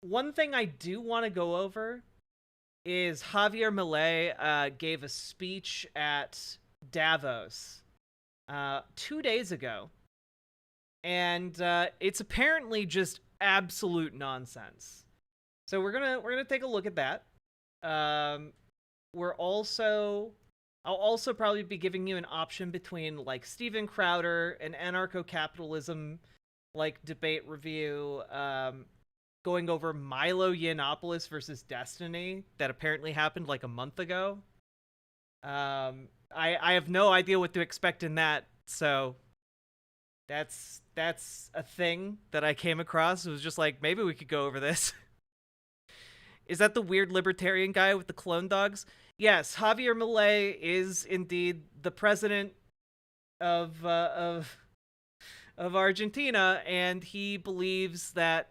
one thing I do want to go over is Javier Milei gave a speech at Davos 2 days ago, and it's apparently just absolute nonsense. So we're gonna take a look at that. Um, we're also I'll also probably be giving you an option between like Steven Crowder and anarcho-capitalism like debate review, going over Milo Yiannopoulos versus Destiny that apparently happened like a month ago. I have no idea what to expect in that, so that's a thing that I came across. It was just like maybe we could go over this. Is that the weird libertarian guy with the clone dogs? Yes, Javier Milei is indeed the president of uh, of of Argentina, and he believes that,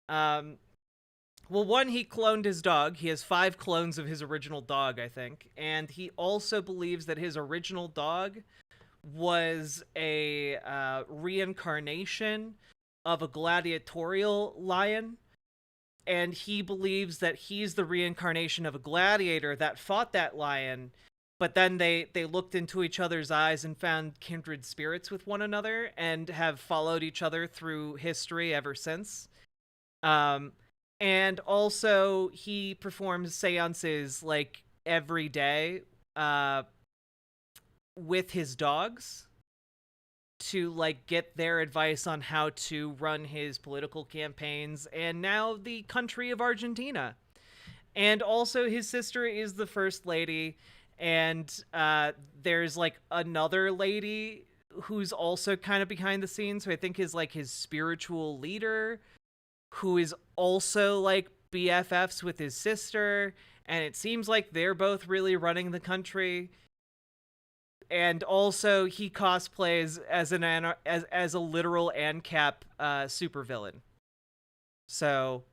um, well, one, he cloned his dog. He has 5 clones of his original dog, I think, and he also believes that his original dog was a reincarnation of a gladiatorial lion, and he believes that he's the reincarnation of a gladiator that fought that lion, but then they looked into each other's eyes and found kindred spirits with one another and have followed each other through history ever since. um and also he performs seances like every day uh with his dogs to like get their advice on how to run his political campaigns and now the country of Argentina. And also his sister is the first lady, and there's like another lady who's also kind of behind the scenes who I think is like his spiritual leader, who is also like BFFs with his sister, and it seems like they're both really running the country. And also he cosplays as as a literal ANCAP supervillain. So,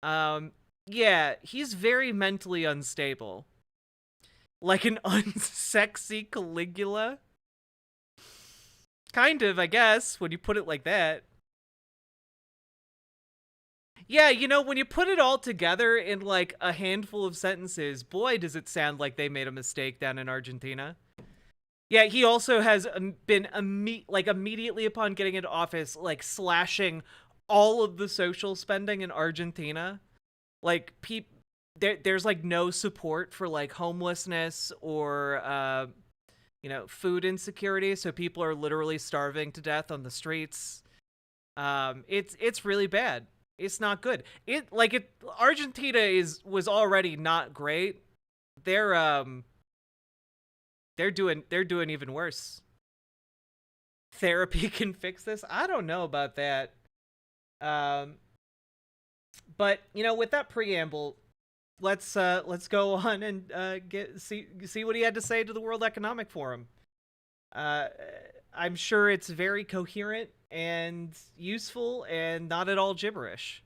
um, yeah, he's very mentally unstable, like an unsexy Caligula. Kind of, I guess, when you put it like that. Yeah, when you put it all together in like a handful of sentences, boy, does it sound like they made a mistake down in Argentina. Yeah, he also has been like immediately upon getting into office, like slashing all of the social spending in Argentina. Like there's like no support for like homelessness or food insecurity, so people are literally starving to death on the streets. It's really bad. It's not good. Argentina was already not great. They're they're doing even worse. Therapy can fix this? I don't know about that. Um but with that preamble, let's go on and get see what he had to say to the World Economic Forum. Uh I'm sure it's very coherent and useful and not at all gibberish.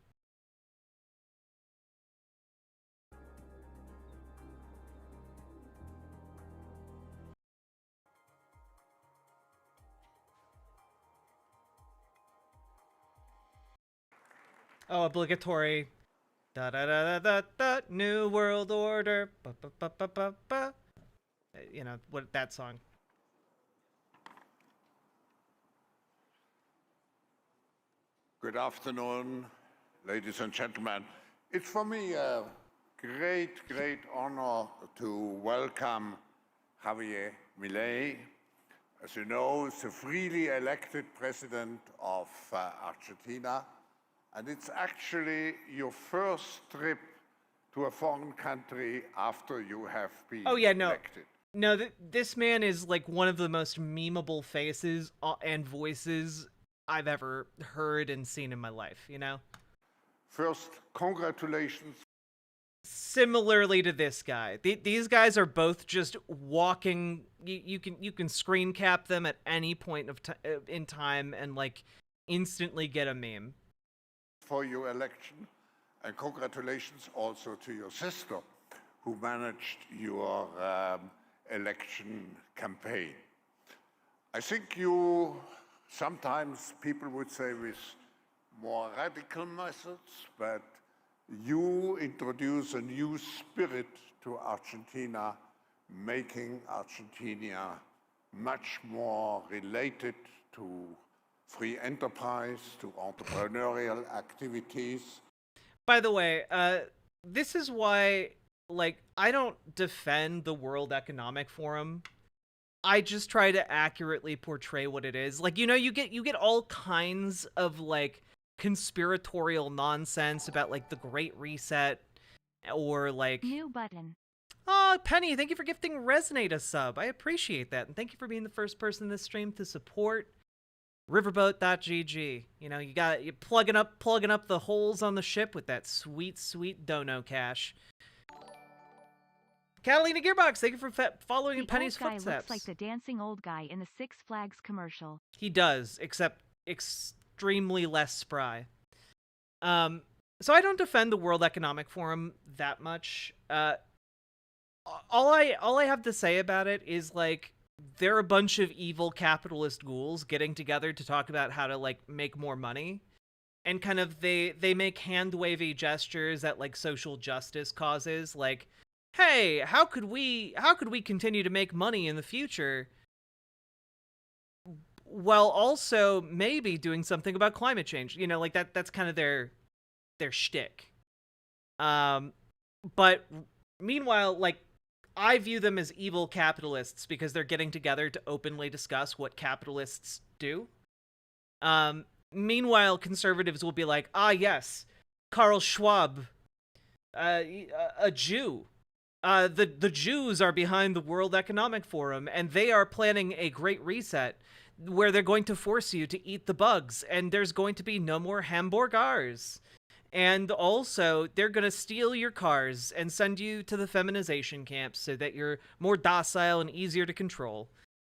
Oh, obligatory da da da da da da New World Order. Ba, ba, ba, ba, ba, ba. What that song. Good afternoon, ladies and gentlemen. It's for me a great, great honor to welcome Javier Milei. As you know, he's the freely elected president of Argentina, and it's actually your first trip to a foreign country after you have been elected. No, this man is like one of the most memeable faces and voices I've ever heard and seen in my life, First, congratulations. Similarly to this guy, these guys are both just walking. You can screen cap them at any point in time and like instantly get a meme. For your election, and congratulations also to your sister who managed your election campaign. I think you, sometimes people would say with more radical methods, but You introduce a new spirit to Argentina, making Argentina much more related to free enterprise, to entrepreneurial activities. By the way, this is why, like, I don't defend the World Economic Forum. I just try to accurately portray what it is. Like, you get all kinds of like conspiratorial nonsense about like the Great Reset or like New button. Oh, Penny, thank you for gifting Resonate a sub. I appreciate that. And thank you for being the first person in this stream to support riverboat.gg. You know, you're plugging up the holes on the ship with that sweet, sweet dono cash. Catalina Gearbox, thank you for following in Penny's footsteps. The old guy looks like the dancing old guy in the Six Flags commercial. He does, except extremely less spry. So I don't defend the World Economic Forum that much. All I have to say about it is, like, they're a bunch of evil capitalist ghouls getting together to talk about how to, like, make more money. And kind of they make hand-wavy gestures at, like, social justice causes, like, hey, how could we continue to make money in the future while also maybe doing something about climate change? You know, like that's kind of their shtick. But meanwhile, like, I view them as evil capitalists because they're getting together to openly discuss what capitalists do. Meanwhile, conservatives will be like, ah, yes, Karl Schwab, a Jew. The Jews are behind the World Economic Forum, and they are planning a great reset where they're going to force you to eat the bugs, and there's going to be no more hamburgers. And also, they're going to steal your cars and send you to the feminization camps so that you're more docile and easier to control.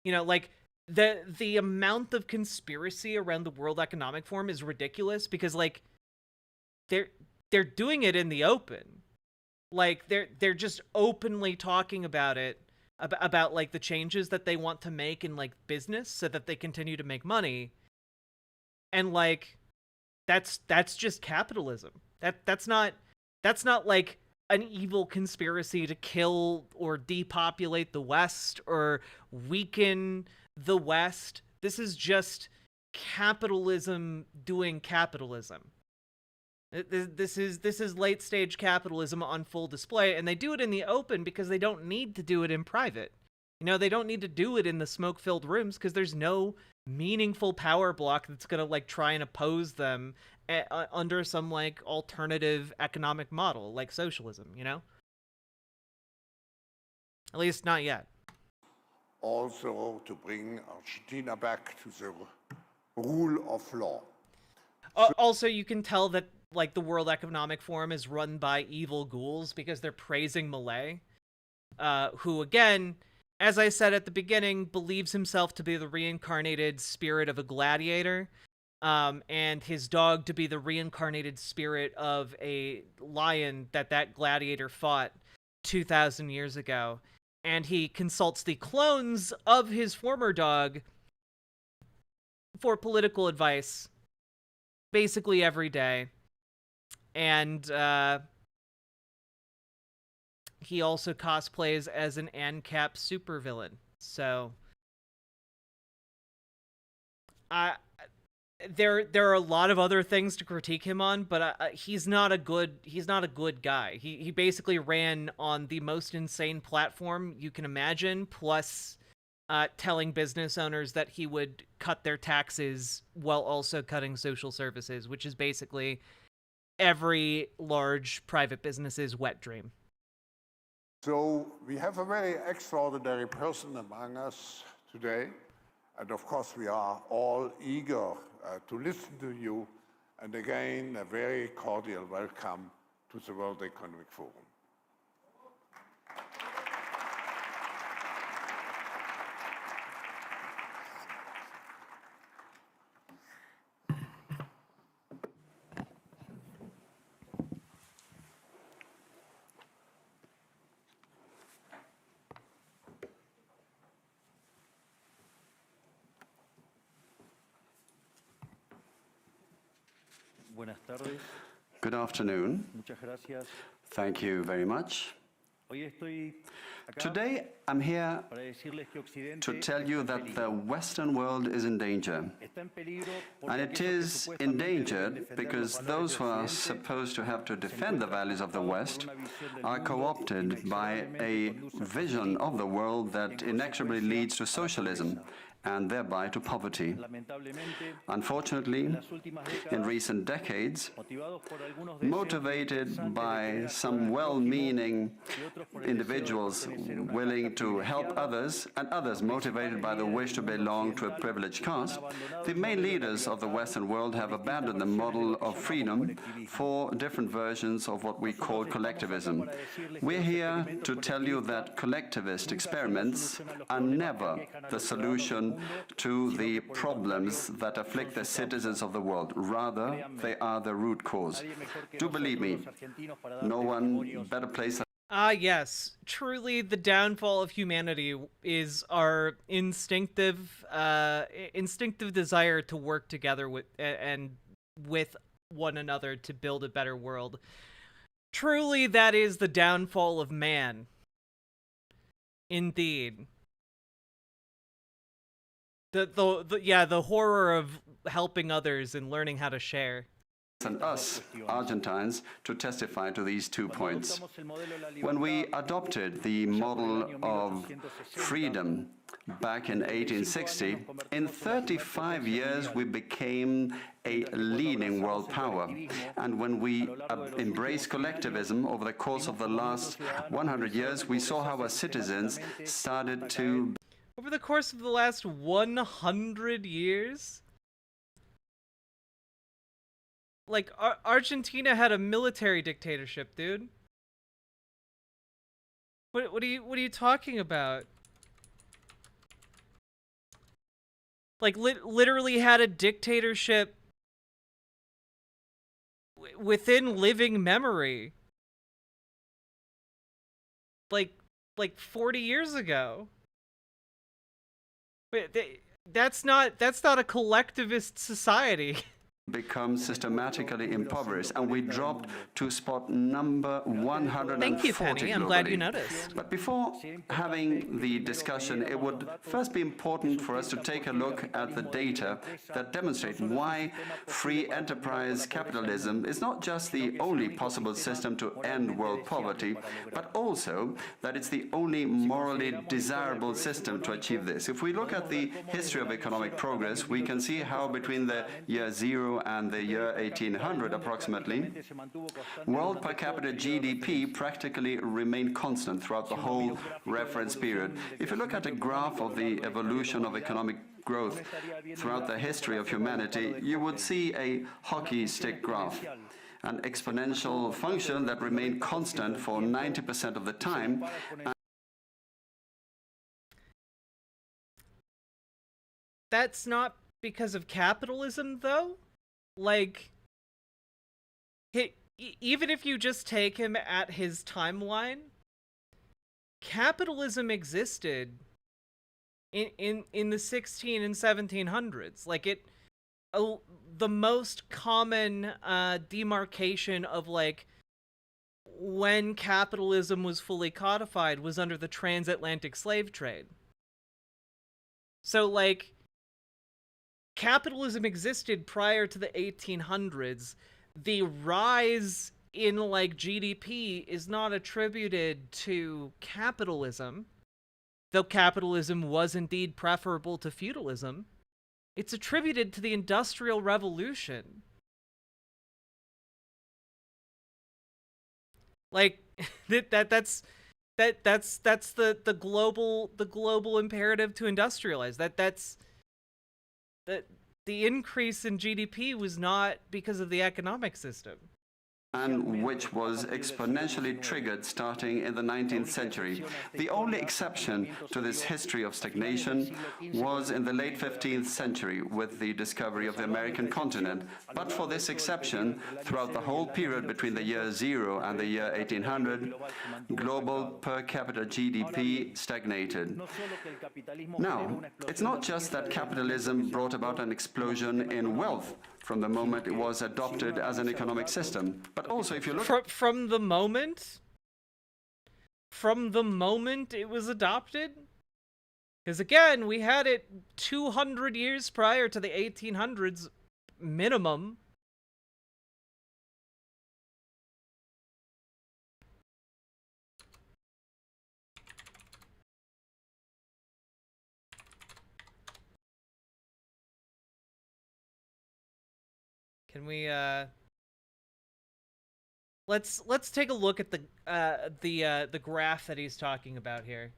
You know, like, the amount of conspiracy around the World Economic Forum is ridiculous because, like, they're doing it in the open. Like, they're just openly talking about it, about like the changes that they want to make in like business so that they continue to make money. And like that's just capitalism. That's not like an evil conspiracy to kill or depopulate the West or weaken the West. This is just capitalism doing capitalism. This is late stage capitalism on full display, and they do it in the open because they don't need to do it in private. You know, they don't need to do it in the smoke-filled rooms because there's no meaningful power block that's gonna like try and oppose them under some like alternative economic model like socialism. You know, at least not yet. Also, to bring Argentina back to the rule of law. Also, you can tell that like the World Economic Forum is run by evil ghouls because they're praising Milei, who, again, as I said at the beginning, believes himself to be the reincarnated spirit of a gladiator, and his dog to be the reincarnated spirit of a lion that gladiator fought 2,000 years ago. And he consults the clones of his former dog for political advice basically every day. And he also cosplays as an ANCAP supervillain. So there are a lot of other things to critique him on, but he's not a good guy. He basically ran on the most insane platform you can imagine, plus telling business owners that he would cut their taxes while also cutting social services, which is basically every large private business's wet dream. So we have a very extraordinary person among us today. And of course, we are all eager to listen to you. And again, a very cordial welcome to the World Economic Forum. Buenas tardes. Good afternoon. Muchas gracias. Thank you very much. Hoy estoy acá Today, I'm here para decirles que Occidente to tell you está en that the peligro. Western world is in danger. Está en peligro porque And it aquellos que is supuestamente deben endangered defender because los valores those de who are Occidente supposed to have to se defend the encuentran values of the cooptados por West una visión del are mundo co-opted by a inexorablemente conduce al vision of the fascismo, world that en inexorably consecuencia, leads to a la socialism pobreza. and thereby to poverty. Lamentablemente, Unfortunately, en las últimas in décadas, recent decades, motivados por algunos deseos motivated interesantes de by querer some ayudar al prójimo well-meaning y otros por el deseo de individuals pertenecer a una willing casta to help privilegiada, others, and others motivated by the wish to belong to a privileged caste, the main leaders of the Western world have abandoned the model of freedom for different versions of what we call collectivism. We're here to tell you that collectivist experiments are never the solution to the problems that afflict the citizens of the world. Rather, they are the root cause. Do believe me, no one better placed. Ah, yes. Truly, the downfall of humanity is our instinctive desire to work together with one another to build a better world. Truly, that is the downfall of man. Indeed. The horror of helping others and learning how to share. And us, Argentines, to testify to these 2 points. When we adopted the model of freedom back in 1860, in 35 years we became a leading world power. And when we embraced collectivism over the course of the last 100 years, we saw how our citizens started to... Over the course of the last 100 years? Like, Argentina had a military dictatorship, dude. What are you talking about? Like, literally had a dictatorship within living memory. Like 40 years ago. But that's not a collectivist society. become systematically impoverished, and we dropped to spot number 140 Thank you, Penny. I'm glad you globally. noticed. But before having the discussion, it would first be important for us to take a look at the data that demonstrate why free enterprise capitalism is not just the only possible system to end world poverty, but also that it's the only morally desirable system to achieve this. If we look at the history of economic progress, we can see how between the year 0 and the year 1800 approximately, world per capita GDP practically remained constant throughout the whole reference period. If you look at a graph of the evolution of economic growth throughout the history of humanity, you would see a hockey stick graph, an exponential function that remained constant for 90% of the time. That's not because of capitalism, though? Like, even if you just take him at his timeline, capitalism existed in the 16 and 1700s. Like, the most common demarcation of, like, when capitalism was fully codified was under the transatlantic slave trade. So, like, capitalism existed prior to the 1800s. The rise in, like, GDP is not attributed to capitalism, though capitalism was indeed preferable to feudalism. It's attributed to the Industrial Revolution. Like, that's the global imperative to industrialize. That's the increase in GDP was not because of the economic system. And which was exponentially triggered starting in the 19th century. The only exception to this history of stagnation was in the late 15th century with the discovery of the American continent. But for this exception, throughout the whole period between the year 0 and the year 1800, global per capita GDP stagnated. Now, it's not just that capitalism brought about an explosion in wealth from the moment it was adopted as an economic system. But also, if you look From the moment it was adopted? Because again, we had it 200 years prior to the 1800s minimum. Can we let's take a look at the graph that he's talking about here.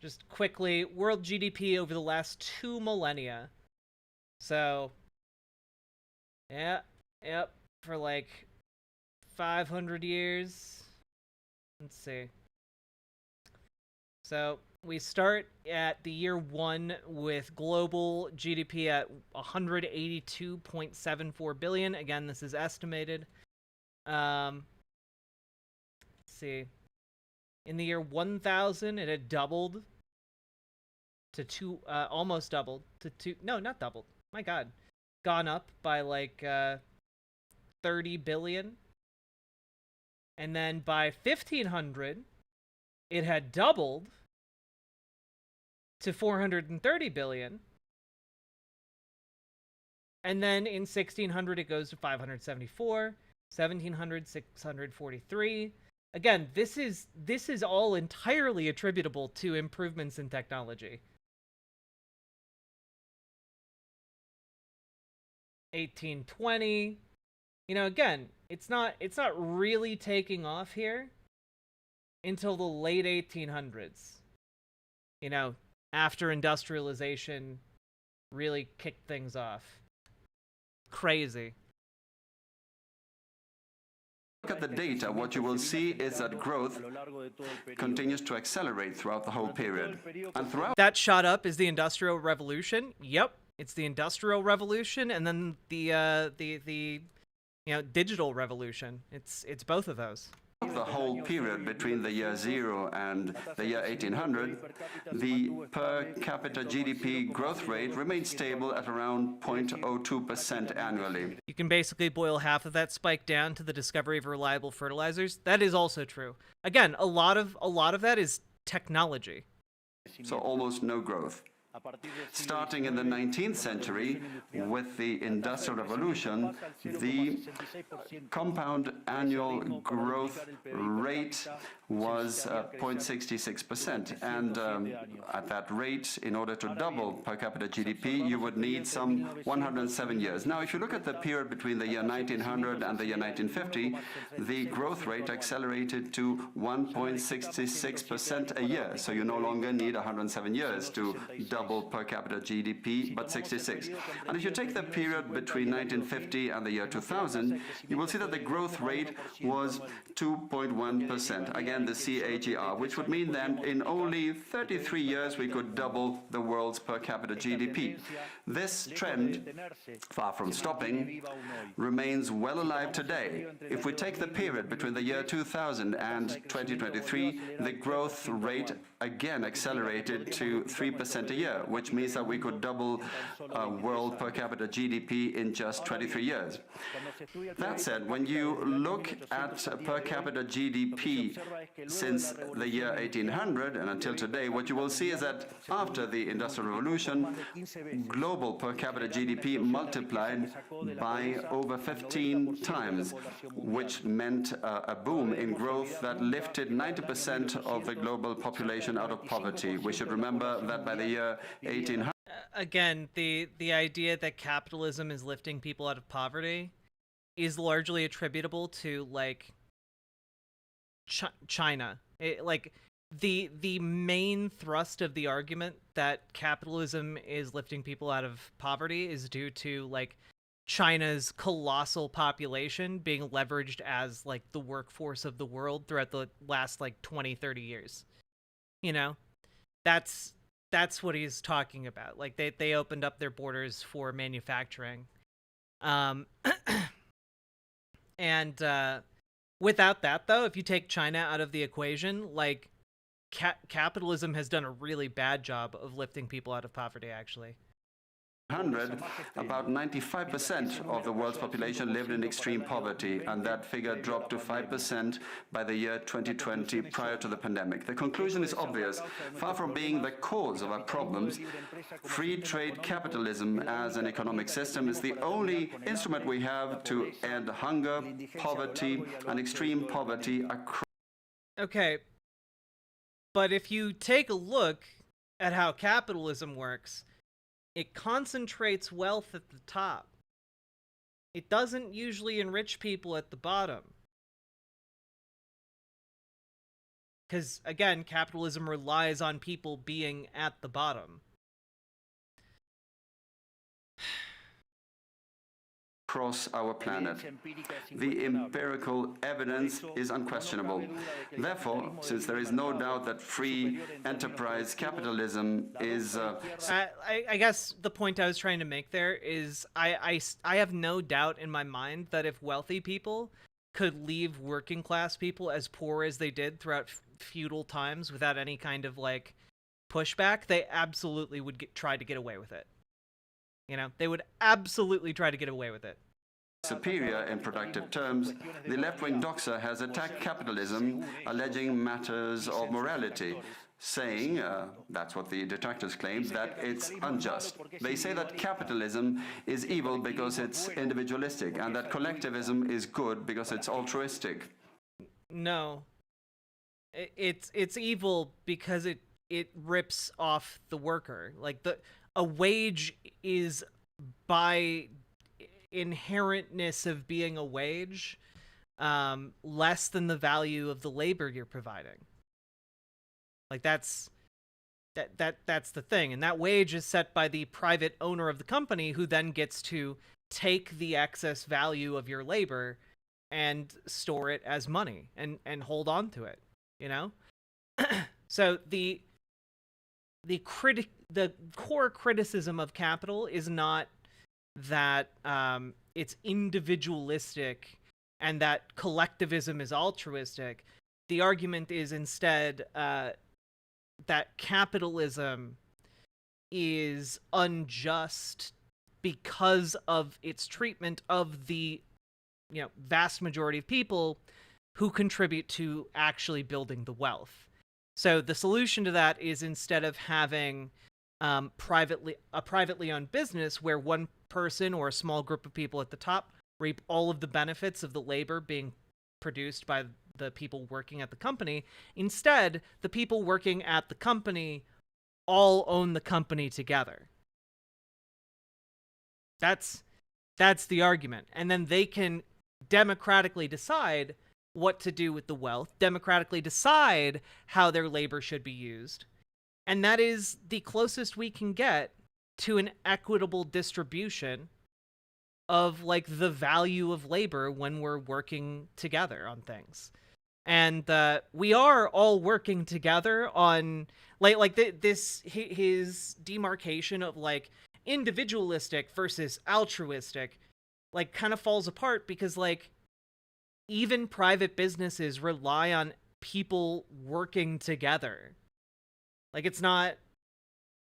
Just quickly, world GDP over the last 2 millennia. So, yeah, yep, for like 500 years. Let's see. So, we start at the year 1 with global GDP at 182.74 billion. Again, this is estimated. Let's see. In the year 1000, it had doubled to almost doubled to 2. No, not doubled. My God, gone up by like 30 billion. And then by 1500, it had doubled to 430 billion. And then in 1600, it goes to 574. 1700, 643. Again, this is all entirely attributable to improvements in technology. 1820. You know, again, it's not really taking off here until the late 1800s. You know, after industrialization really kicked things off. Crazy. Look at the data, what you will see is that growth continues to accelerate throughout the whole period. And throughout That shot up is the Industrial Revolution. Yep, it's the Industrial Revolution, and then the digital revolution. It's both of those. the whole period between the year 0 and the year 1800, the per capita GDP growth rate remained stable at around 0.02% annually. You can basically boil half of that spike down to the discovery of reliable fertilizers. That is also true. Again, a lot of that is technology. So almost no growth. Starting in the 19th century, with the Industrial Revolution, the compound annual growth rate was 0.66%. And at that rate, in order to double per capita GDP, you would need some 107 years. Now, if you look at the period between the year 1900 and the year 1950, the growth rate accelerated to 1.66% a year. So you no longer need 107 years to double per capita GDP, but 66. And if you take the period between 1950 and the year 2000, you will see that the growth rate was 2.1%. Again, the CAGR, which would mean then in only 33 years we could double the world's per capita GDP. This trend, far from stopping, remains well alive today. If we take the period between the year 2000 and 2023, the growth rate again accelerated to 3% a year, which means that we could double world per capita GDP in just 23 years. That said, when you look at per capita GDP since the year 1800 and until today, what you will see is that after the Industrial Revolution, global per capita GDP multiplied by over 15 times, which meant a boom in growth that lifted 90% of the global population out of poverty. We should remember that by the year 1800, Again, the idea that capitalism is lifting people out of poverty is largely attributable to like China. The main thrust of the argument that capitalism is lifting people out of poverty is due to like China's colossal population being leveraged as like the workforce of the world throughout the last like 20-30 years. You know, that's what he's talking about. Like they opened up their borders for manufacturing. And without that though, if you take China out of the equation, like capitalism has done a really bad job of lifting people out of poverty actually. 1900, about 95% of the world's population lived in extreme poverty, and that figure dropped to 5% by the year 2020, prior to the pandemic. The conclusion is obvious. Far from being the cause of our problems, free trade capitalism as an economic system is the only instrument we have to end hunger, poverty, and extreme poverty across. Okay. But if you take a look at how capitalism works, it concentrates wealth at the top. It doesn't usually enrich people at the bottom. Because, again, capitalism relies on people being at the bottom. Across our planet. The empirical evidence is unquestionable. Therefore, since there is no doubt that free enterprise capitalism is... I guess the point I was trying to make there is I have no doubt in my mind that if wealthy people could leave working class people as poor as they did throughout feudal times without any kind of, like, pushback, they absolutely would try to get away with it. You know, they would absolutely try to get away with it. Superior in productive terms, the left-wing doxa has attacked capitalism, alleging matters of morality, saying, that's what the detractors claim, that it's unjust. They say that capitalism is evil because it's individualistic, and that collectivism is good because it's altruistic. No. It's evil because it rips off the worker. Like, a wage is, by inherentness of being a wage, less than the value of the labor you're providing. Like, that's the thing. And that wage is set by the private owner of the company, who then gets to take the excess value of your labor and store it as money and hold on to it, you know? So the core criticism of capital is not that it's individualistic and that collectivism is altruistic. The argument is instead that capitalism is unjust because of its treatment of the, you know, vast majority of people who contribute to actually building the wealth. So the solution to that is, instead of having a privately owned business where one person or a small group of people at the top reap all of the benefits of the labor being produced by the people working at the company, instead, the people working at the company all own the company together. That's the argument. And then they can democratically decide what to do with the wealth, democratically decide how their labor should be used. And that is the closest we can get to an equitable distribution of, like, the value of labor when we're working together on things. And we are all working together on, his demarcation of, like, individualistic versus altruistic, like, kind of falls apart because, like, even private businesses rely on people working together. Like, it's not,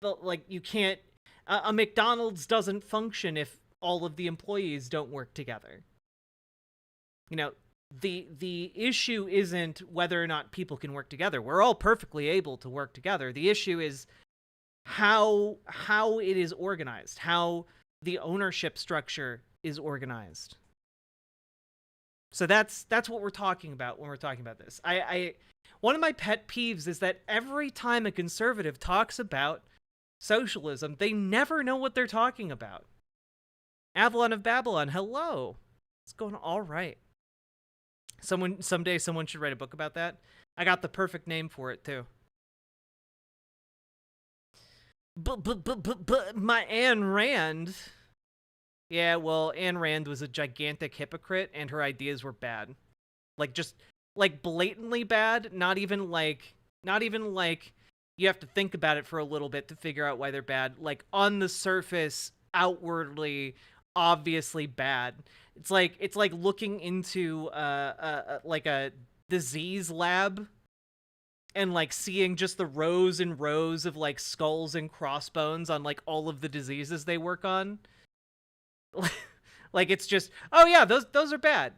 like, you can't, a McDonald's doesn't function if all of the employees don't work together. You know, the issue isn't whether or not people can work together. We're all perfectly able to work together. The issue is how it is organized, how the ownership structure is organized. So that's what we're talking about when we're talking about this. One of my pet peeves is that every time a conservative talks about socialism, they never know what they're talking about. Avalon of Babylon, hello. It's going all right. Someday someone should write a book about that. I got the perfect name for it too. But my Ayn Rand. Yeah, well, Ayn Rand was a gigantic hypocrite, and her ideas were bad. Like, just, like, blatantly bad. Not even like you have to think about it for a little bit to figure out why they're bad. Like, on the surface, outwardly, obviously bad. It's like looking into like a disease lab and like seeing just the rows and rows of like skulls and crossbones on like all of the diseases they work on. Like it's just, oh yeah, those are bad.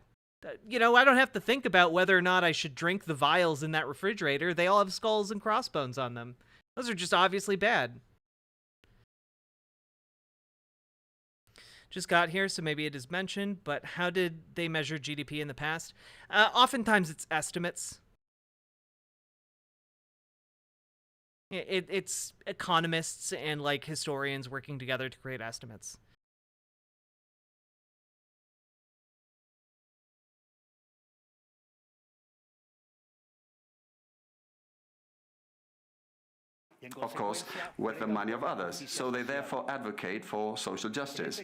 You know, I don't have to think about whether or not I should drink the vials in that refrigerator. They all have skulls and crossbones on them. Those are just obviously bad. Just got here, so maybe it is mentioned, but how did they measure GDP in the past? Oftentimes it's estimates. It's economists and like historians working together to create estimates. Of course, with the money of others. So they therefore advocate for social justice.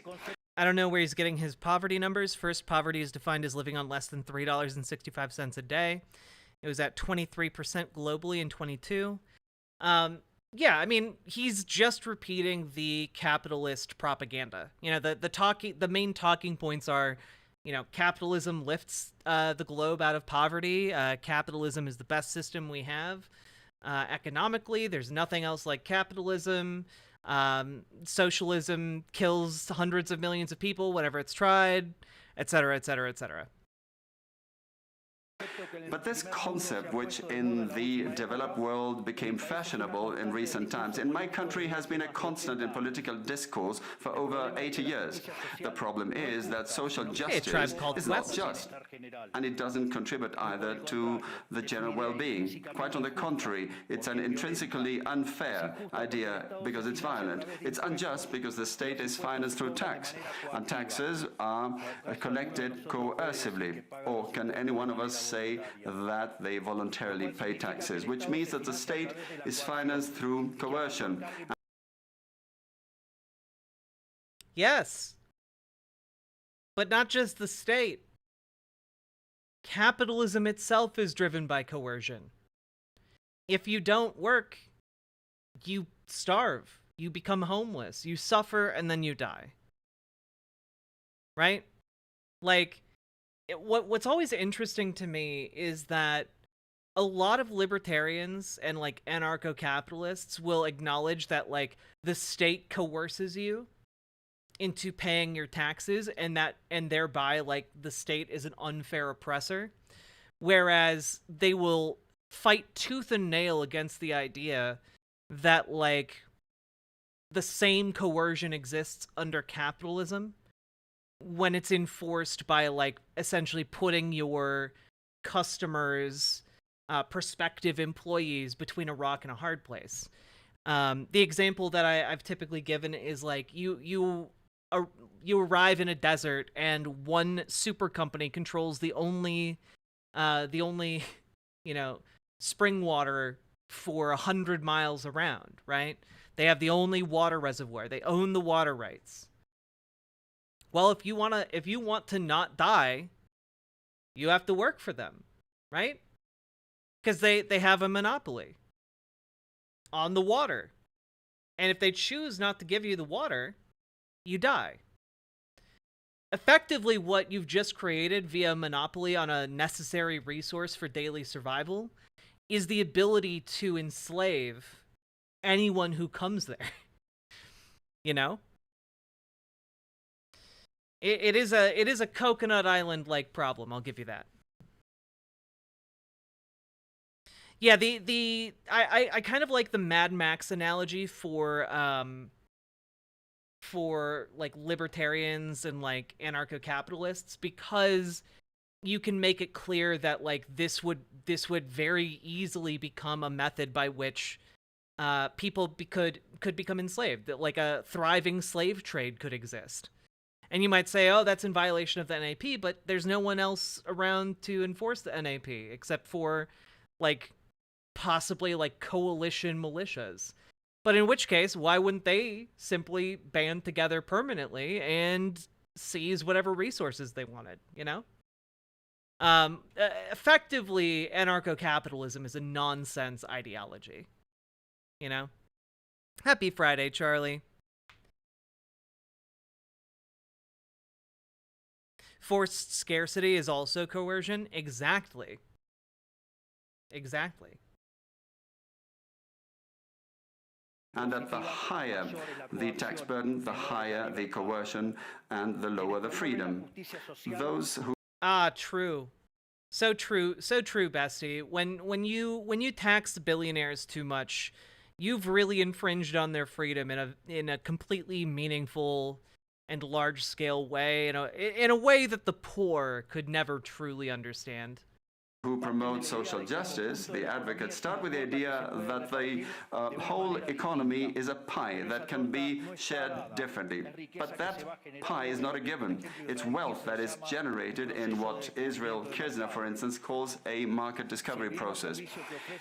I don't know where he's getting his poverty numbers. First, poverty is defined as living on less than $3.65 a day. It was at 23% globally in 22. Yeah, I mean, he's just repeating the capitalist propaganda. You know, the main talking points are, you know, capitalism lifts the globe out of poverty. Capitalism is the best system we have. Economically, there's nothing else like capitalism. Socialism kills hundreds of millions of people whenever it's tried, etc., etc., etc. But this concept, which in the developed world became fashionable in recent times, in my country has been a constant in political discourse for over 80 years. The problem is that social justice is not just, and it doesn't contribute either to the general well-being. Quite on the contrary, it's an intrinsically unfair idea because it's violent. It's unjust because the state is financed through tax, and taxes are collected coercively. Or can any one of us say that they voluntarily pay taxes, which means that the state is financed through coercion? Yes. But not just the state. Capitalism itself is driven by coercion. If you don't work, you starve, you become homeless, you suffer, and then you die. Right? Like, what's always interesting to me is that a lot of libertarians and like anarcho-capitalists will acknowledge that like the state coerces you into paying your taxes, and thereby like the state is an unfair oppressor, whereas they will fight tooth and nail against the idea that like the same coercion exists under capitalism when it's enforced by like essentially putting your customers, prospective employees between a rock and a hard place. The example that I've typically given is like you arrive in a desert and one super company controls the only you know, spring water for 100 miles around, right? They have the only water reservoir. They own the water rights. Well, if you want to not die, you have to work for them, right? Because they have a monopoly on the water. And if they choose not to give you the water, you die. Effectively, what you've just created via monopoly on a necessary resource for daily survival is the ability to enslave anyone who comes there. You know? It is a Coconut Island like problem, I'll give you that. Yeah, I kind of like the Mad Max analogy for like libertarians and like anarcho-capitalists, because you can make it clear that like this would very easily become a method by which people could become enslaved, that like a thriving slave trade could exist. And you might say, oh, that's in violation of the NAP, but there's no one else around to enforce the NAP except for, like, possibly, like, coalition militias. But in which case, why wouldn't they simply band together permanently and seize whatever resources they wanted, you know? Effectively, anarcho-capitalism is a nonsense ideology, you know? Happy Friday, Charlie. Forced scarcity is also coercion. Exactly. Exactly. And that the higher the tax burden, the higher the coercion, and the lower the freedom. Those who True. So true, bestie. When you tax billionaires too much, you've really infringed on their freedom in a completely meaningful and large scale way, in a way that the poor could never truly understand. who promote social justice, the advocates start with the idea that the whole economy is a pie that can be shared differently. But that pie is not a given. It's wealth that is generated in what Israel Kirzner, for instance, calls a market discovery process.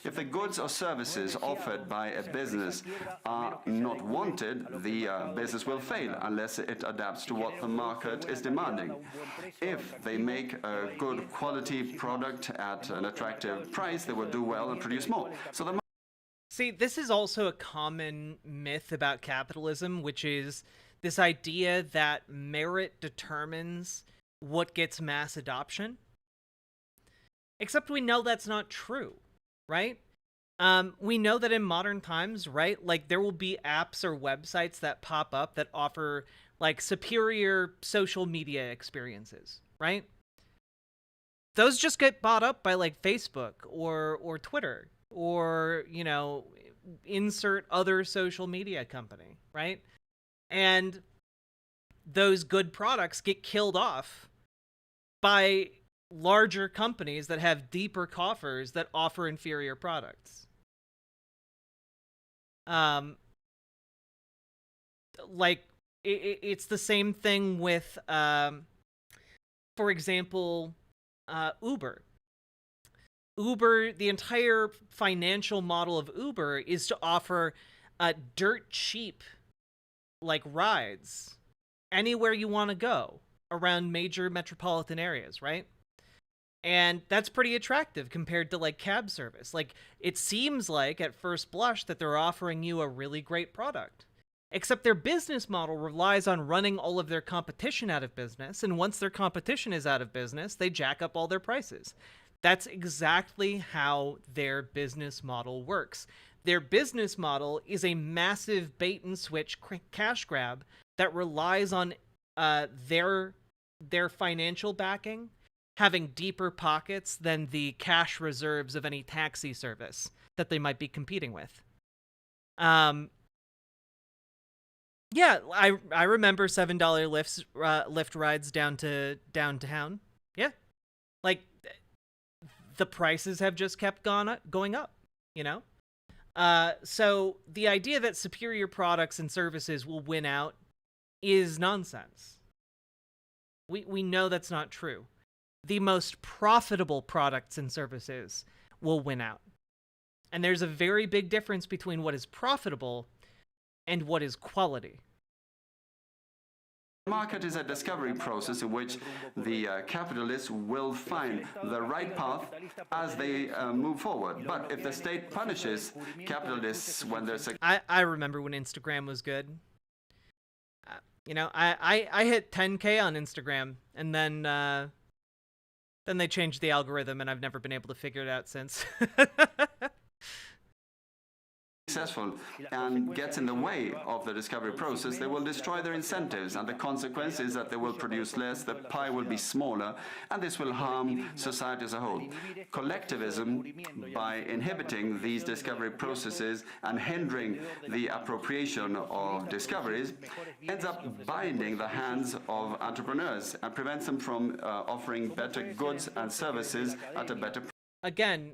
If the goods or services offered by a business are not wanted, the business will fail unless it adapts to what the market is demanding. If they make a good quality product at an attractive price, they will do well and produce more. So See, this is also a common myth about capitalism, which is this idea that merit determines what gets mass adoption. Except we know that's not true, right? We know that in modern times, right, like there will be apps or websites that pop up that offer like superior social media experiences, right? Those just get bought up by like Facebook or Twitter or, insert other social media company, right? And those good products get killed off by larger companies that have deeper coffers that offer inferior products. Like it's the same thing with, for example, Uber. The entire financial model of Uber is to offer dirt cheap, like rides anywhere you want to go around major metropolitan areas, right? And that's pretty attractive compared to like cab service. Like it seems like at first blush that they're offering you a really great product. Except their business model relies on running all of their competition out of business, and once their competition is out of business, they jack up all their prices. That's exactly how their business model works. Their business model is a massive bait and switch cash grab that relies on their financial backing having deeper pockets than the cash reserves of any taxi service that they might be competing with. Yeah, I remember $7 Lyft rides downtown. Yeah, like the prices have just kept going up. So the idea that superior products and services will win out is nonsense. We know that's not true. The most profitable products and services will win out, and there's a very big difference between what is profitable and what is quality. the market is a discovery process in which the capitalists will find the right path as they move forward. But if the state punishes capitalists when they're I remember when Instagram was good. I hit 10K on Instagram, and then they changed the algorithm, and I've never been able to figure it out since. successful and gets in the way of the discovery process, they will destroy their incentives, and the consequence is that they will produce less, the pie will be smaller, and this will harm society as a whole. Collectivism, by inhibiting these discovery processes and hindering the appropriation of discoveries, ends up binding the hands of entrepreneurs and prevents them from offering better goods and services at a better price. Again,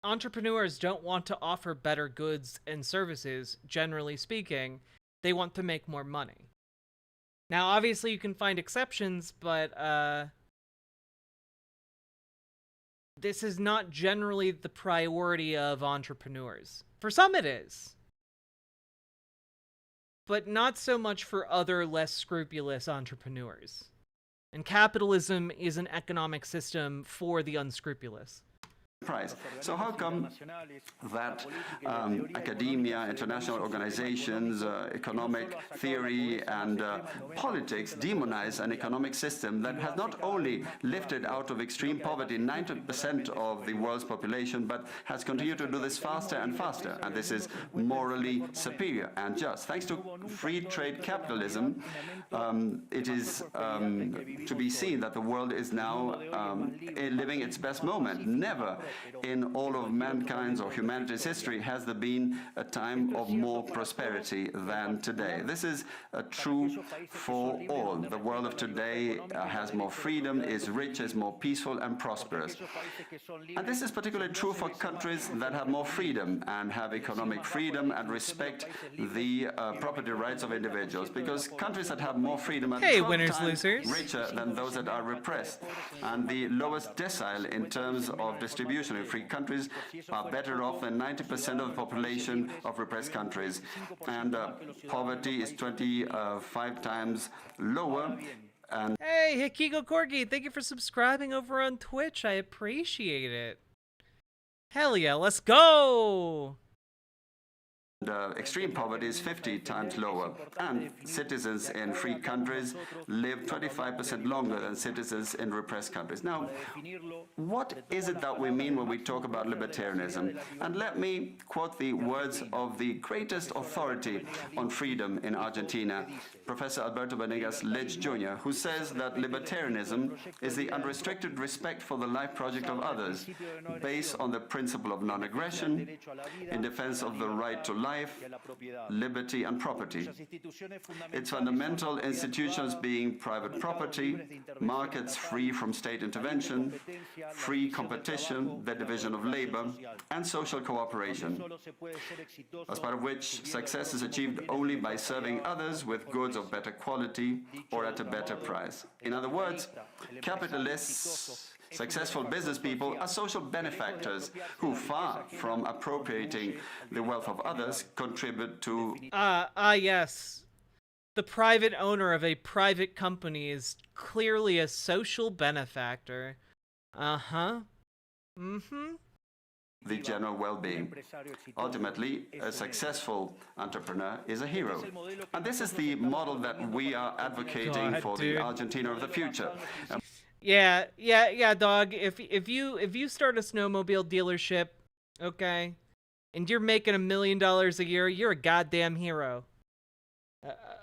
entrepreneurs don't want to offer better goods and services, generally speaking. They want to make more money. Now, obviously, you can find exceptions, but this is not generally the priority of entrepreneurs. For some, it is. But not so much for other, less scrupulous entrepreneurs. And capitalism is an economic system for the unscrupulous. price. So how come that academia, international organizations, economic theory and politics demonize an economic system that has not only lifted out of extreme poverty 90% of the world's population, but has continued to do this faster and faster, and this is morally superior and just. Thanks to free trade capitalism, it is to be seen that the world is now living its best moment. Never in all of mankind's or humanity's history has there been a time of more prosperity than today. This is true for all. The world of today has more freedom, is rich, is more peaceful and prosperous. And this is particularly true for countries that have more freedom and have economic freedom and respect the property rights of individuals, because countries that have more freedom are 12 winners, times losers. richer than those that are repressed, and the lowest decile in terms of distribution in free countries are better off than 90% of the population of repressed countries, and poverty is 25 times lower. And Hey, Hikiko Corgi, thank you for subscribing over on Twitch. I appreciate it. Hell yeah, let's go! extreme poverty is 50 times lower, and citizens in free countries live 25% longer than citizens in repressed countries. Now, what is it that we mean when we talk about libertarianism? And let me quote the words of the greatest authority on freedom in Argentina, Professor Alberto Venegas Ledge Jr., who says that libertarianism is the unrestricted respect for the life project of others, based on the principle of non-aggression, in defense of the right to life, liberty and property. Its fundamental institutions being private property, markets free from state intervention, free competition, the division of labor, and social cooperation, as part of which success is achieved only by serving others with goods of better quality or at a better price. In other words, capitalists, successful business people are social benefactors who, far from appropriating the wealth of others, contribute to... Yes. The private owner of a private company is clearly a social benefactor. Uh-huh. Mm-hmm. the general well-being. Ultimately, a successful entrepreneur is a hero. And this is the model that we are advocating for the Argentina of the future. Yeah, dog. If you start a snowmobile dealership, okay, and you're making $1 million a year, you're a goddamn hero.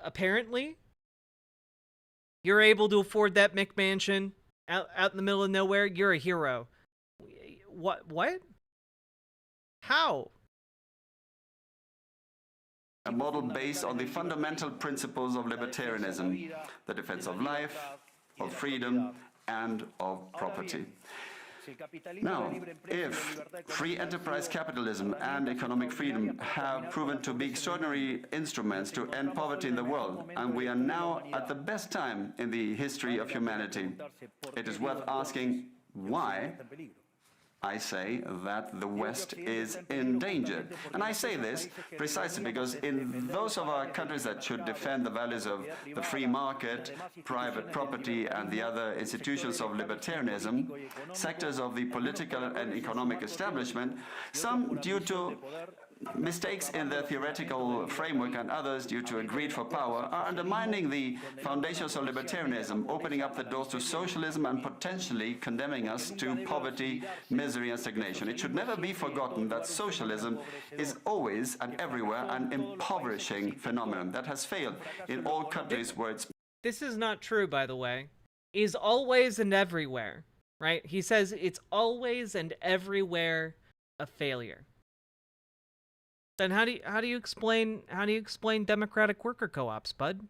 Apparently, you're able to afford that McMansion out in the middle of nowhere. You're a hero. What? How? A model based on the fundamental principles of libertarianism, the defense of life, of freedom, and of property. Now, if free enterprise capitalism and economic freedom have proven to be extraordinary instruments to end poverty in the world, and we are now at the best time in the history of humanity, it is worth asking why I say that the West is endangered. And I say this precisely because in those of our countries that should defend the values of the free market, private property, and the other institutions of libertarianism, sectors of the political and economic establishment, some due to mistakes in their theoretical framework and others due to a greed for power, are undermining the foundations of libertarianism, opening up the doors to socialism and potentially condemning us to poverty, misery and stagnation. It should never be forgotten that socialism is always and everywhere an impoverishing phenomenon that has failed in all countries where it's... This is not true, by the way. Is always and everywhere, right? He says it's always and everywhere a failure. Then how do you explain democratic worker co-ops, bud?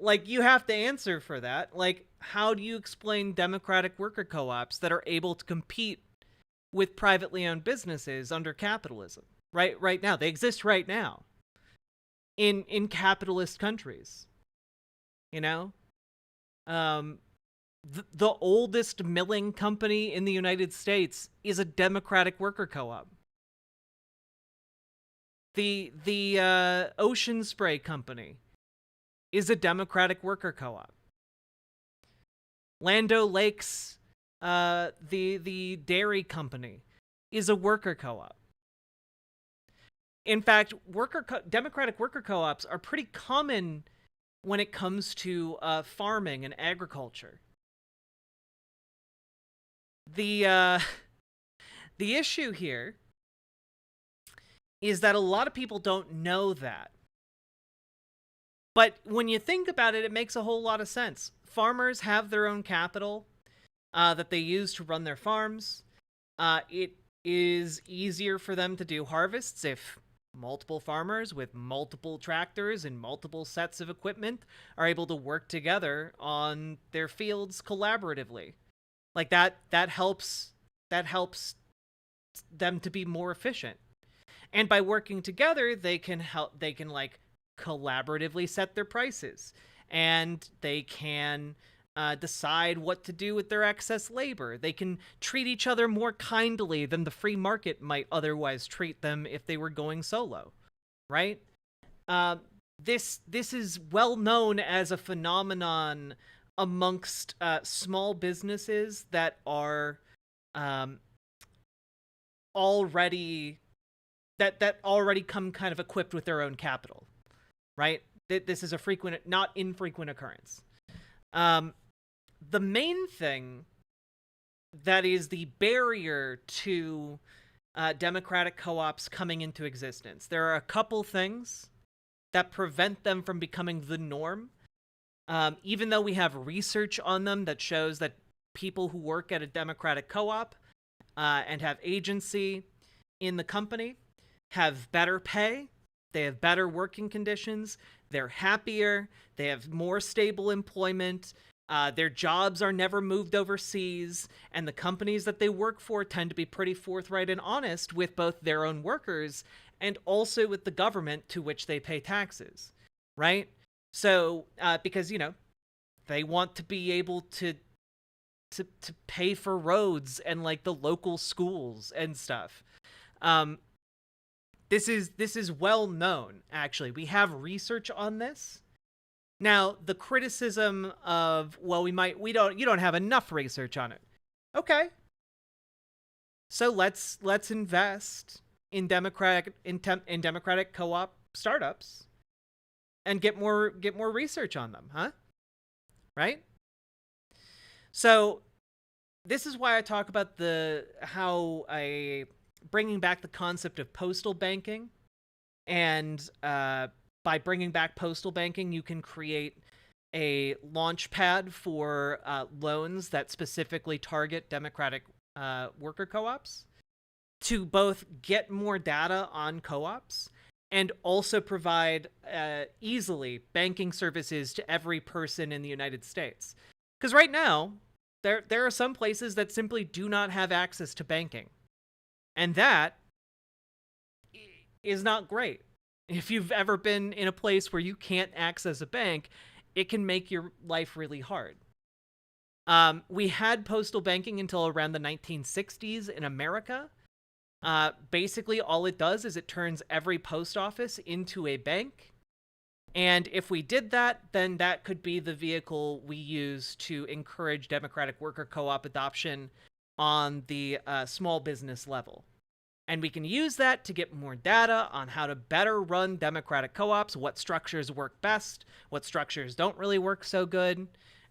Like, you have to answer for that. Like, how do you explain democratic worker co-ops that are able to compete with privately owned businesses under capitalism? Right now. They exist right now. In capitalist countries. You know? The oldest milling company in the United States is a democratic worker co-op. The Ocean Spray Company is a democratic worker co-op. Land O'Lakes, the dairy company, is a worker co-op. In fact, democratic worker co-ops are pretty common when it comes to farming and agriculture. The issue here is that a lot of people don't know that. But when you think about it, it makes a whole lot of sense. Farmers have their own capital that they use to run their farms. It is easier for them to do harvests if multiple farmers with multiple tractors and multiple sets of equipment are able to work together on their fields collaboratively. Like that helps them to be more efficient. And by working together, they can like collaboratively set their prices, and they can decide what to do with their excess labor. They can treat each other more kindly than the free market might otherwise treat them if they were going solo, right? This is well known as a phenomenon amongst small businesses that are already come kind of equipped with their own capital, right? This is a not infrequent occurrence. The main thing that is the barrier to democratic co-ops coming into existence, there are a couple things that prevent them from becoming the norm. Even though we have research on them that shows that people who work at a democratic co-op and have agency in the company have better pay, they have better working conditions, they're happier, they have more stable employment, their jobs are never moved overseas, and the companies that they work for tend to be pretty forthright and honest with both their own workers and also with the government to which they pay taxes, right? So, because, you know, they want to be able to pay for roads and, like, the local schools and stuff. This is well known, actually. We have research on this. Now, the criticism of, well, you don't have enough research on it. Okay. So let's invest in democratic co-op startups and get more research on them, huh? Right? So this is why I talk about bringing back the concept of postal banking, and by bringing back postal banking, you can create a launch pad for loans that specifically target democratic worker co-ops to both get more data on co-ops and also provide easily banking services to every person in the United States. Because right now, there are some places that simply do not have access to banking. And that is not great. If you've ever been in a place where you can't access a bank, it can make your life really hard. We had postal banking until around the 1960s in America. Basically, all it does is it turns every post office into a bank. And if we did that, then that could be the vehicle we use to encourage democratic worker co-op adoption on the small business level. And we can use that to get more data on how to better run democratic co-ops, what structures work best, what structures don't really work so good,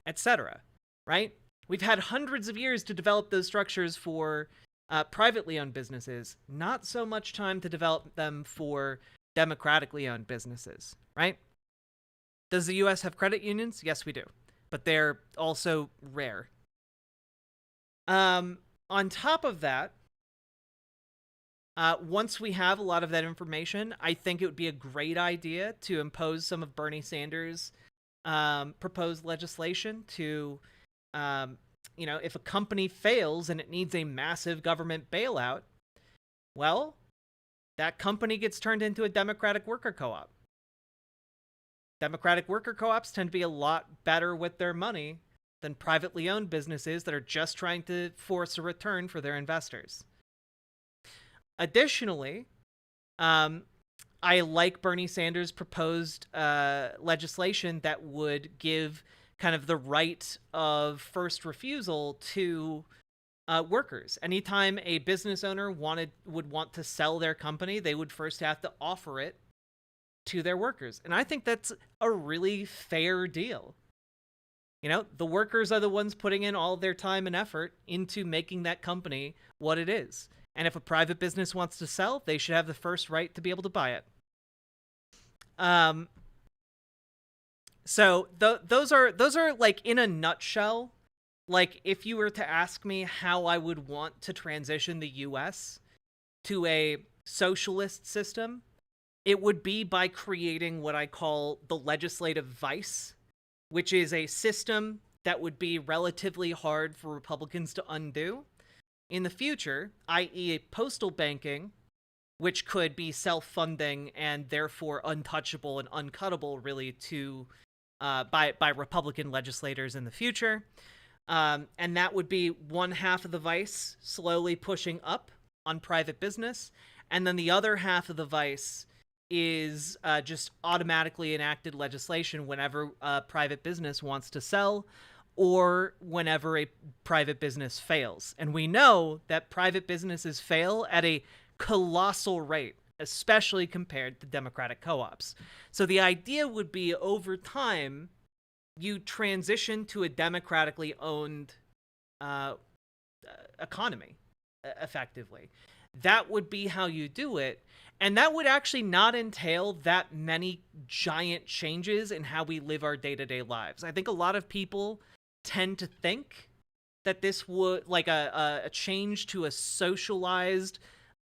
etc. Right? We've had hundreds of years to develop those structures for privately owned businesses, not so much time to develop them for democratically owned businesses, right? Does the US have credit unions? Yes, we do. But they're also rare. On top of that, once we have a lot of that information, I think it would be a great idea to impose some of Bernie Sanders' proposed legislation to, if a company fails and it needs a massive government bailout, well, that company gets turned into a democratic worker co-op. Democratic worker co-ops tend to be a lot better with their money than privately owned businesses that are just trying to force a return for their investors. Additionally, I like Bernie Sanders' proposed legislation that would give kind of the right of first refusal to workers. Anytime a business owner would want to sell their company, they would first have to offer it to their workers. And I think that's a really fair deal. You know, the workers are the ones putting in all their time and effort into making that company what it is. And if a private business wants to sell, they should have the first right to be able to buy it. So those are like, in a nutshell, like, if you were to ask me how I would want to transition the US to a socialist system, it would be by creating what I call the legislative vice, which is a system that would be relatively hard for Republicans to undo in the future, i.e. postal banking, which could be self-funding and therefore untouchable and uncuttable, really, to by Republican legislators in the future. And that would be one half of the vice slowly pushing up on private business, and then the other half of the vice is just automatically enacted legislation whenever a private business wants to sell or whenever a private business fails. And we know that private businesses fail at a colossal rate, especially compared to democratic co-ops. So the idea would be, over time, you transition to a democratically owned economy, effectively. That would be how you do it. And that would actually not entail that many giant changes in how we live our day-to-day lives. I think a lot of people tend to think that this would, like, a change to a socialized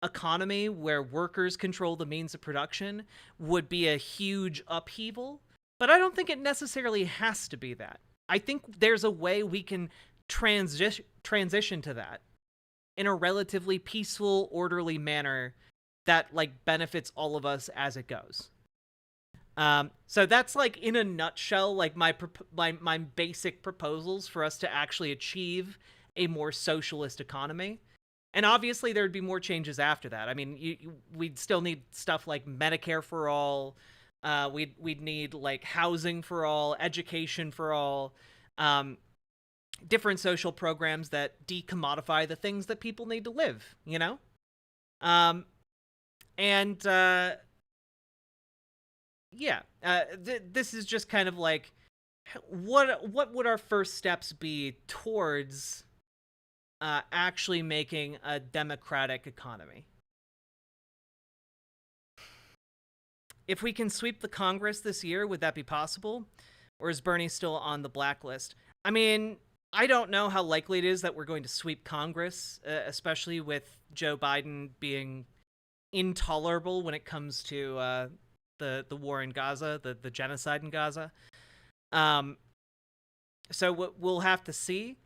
economy where workers control the means of production, would be a huge upheaval. But I don't think it necessarily has to be that. I think there's a way we can transition to that in a relatively peaceful, orderly manner that, like, benefits all of us as it goes. So that's, like, in a nutshell, like, my basic proposals for us to actually achieve a more socialist economy. And obviously there'd be more changes after that. I mean, we'd still need stuff like Medicare for all. We'd need, like, housing for all, education for all, different social programs that decommodify the things that people need to live, you know? This is just kind of like, what would our first steps be towards actually making a democratic economy? If we can sweep the Congress this year, would that be possible? Or is Bernie still on the blacklist? I mean, I don't know how likely it is that we're going to sweep Congress, especially with Joe Biden being intolerable when it comes to the war in Gaza, the genocide in Gaza. So we'll have to see.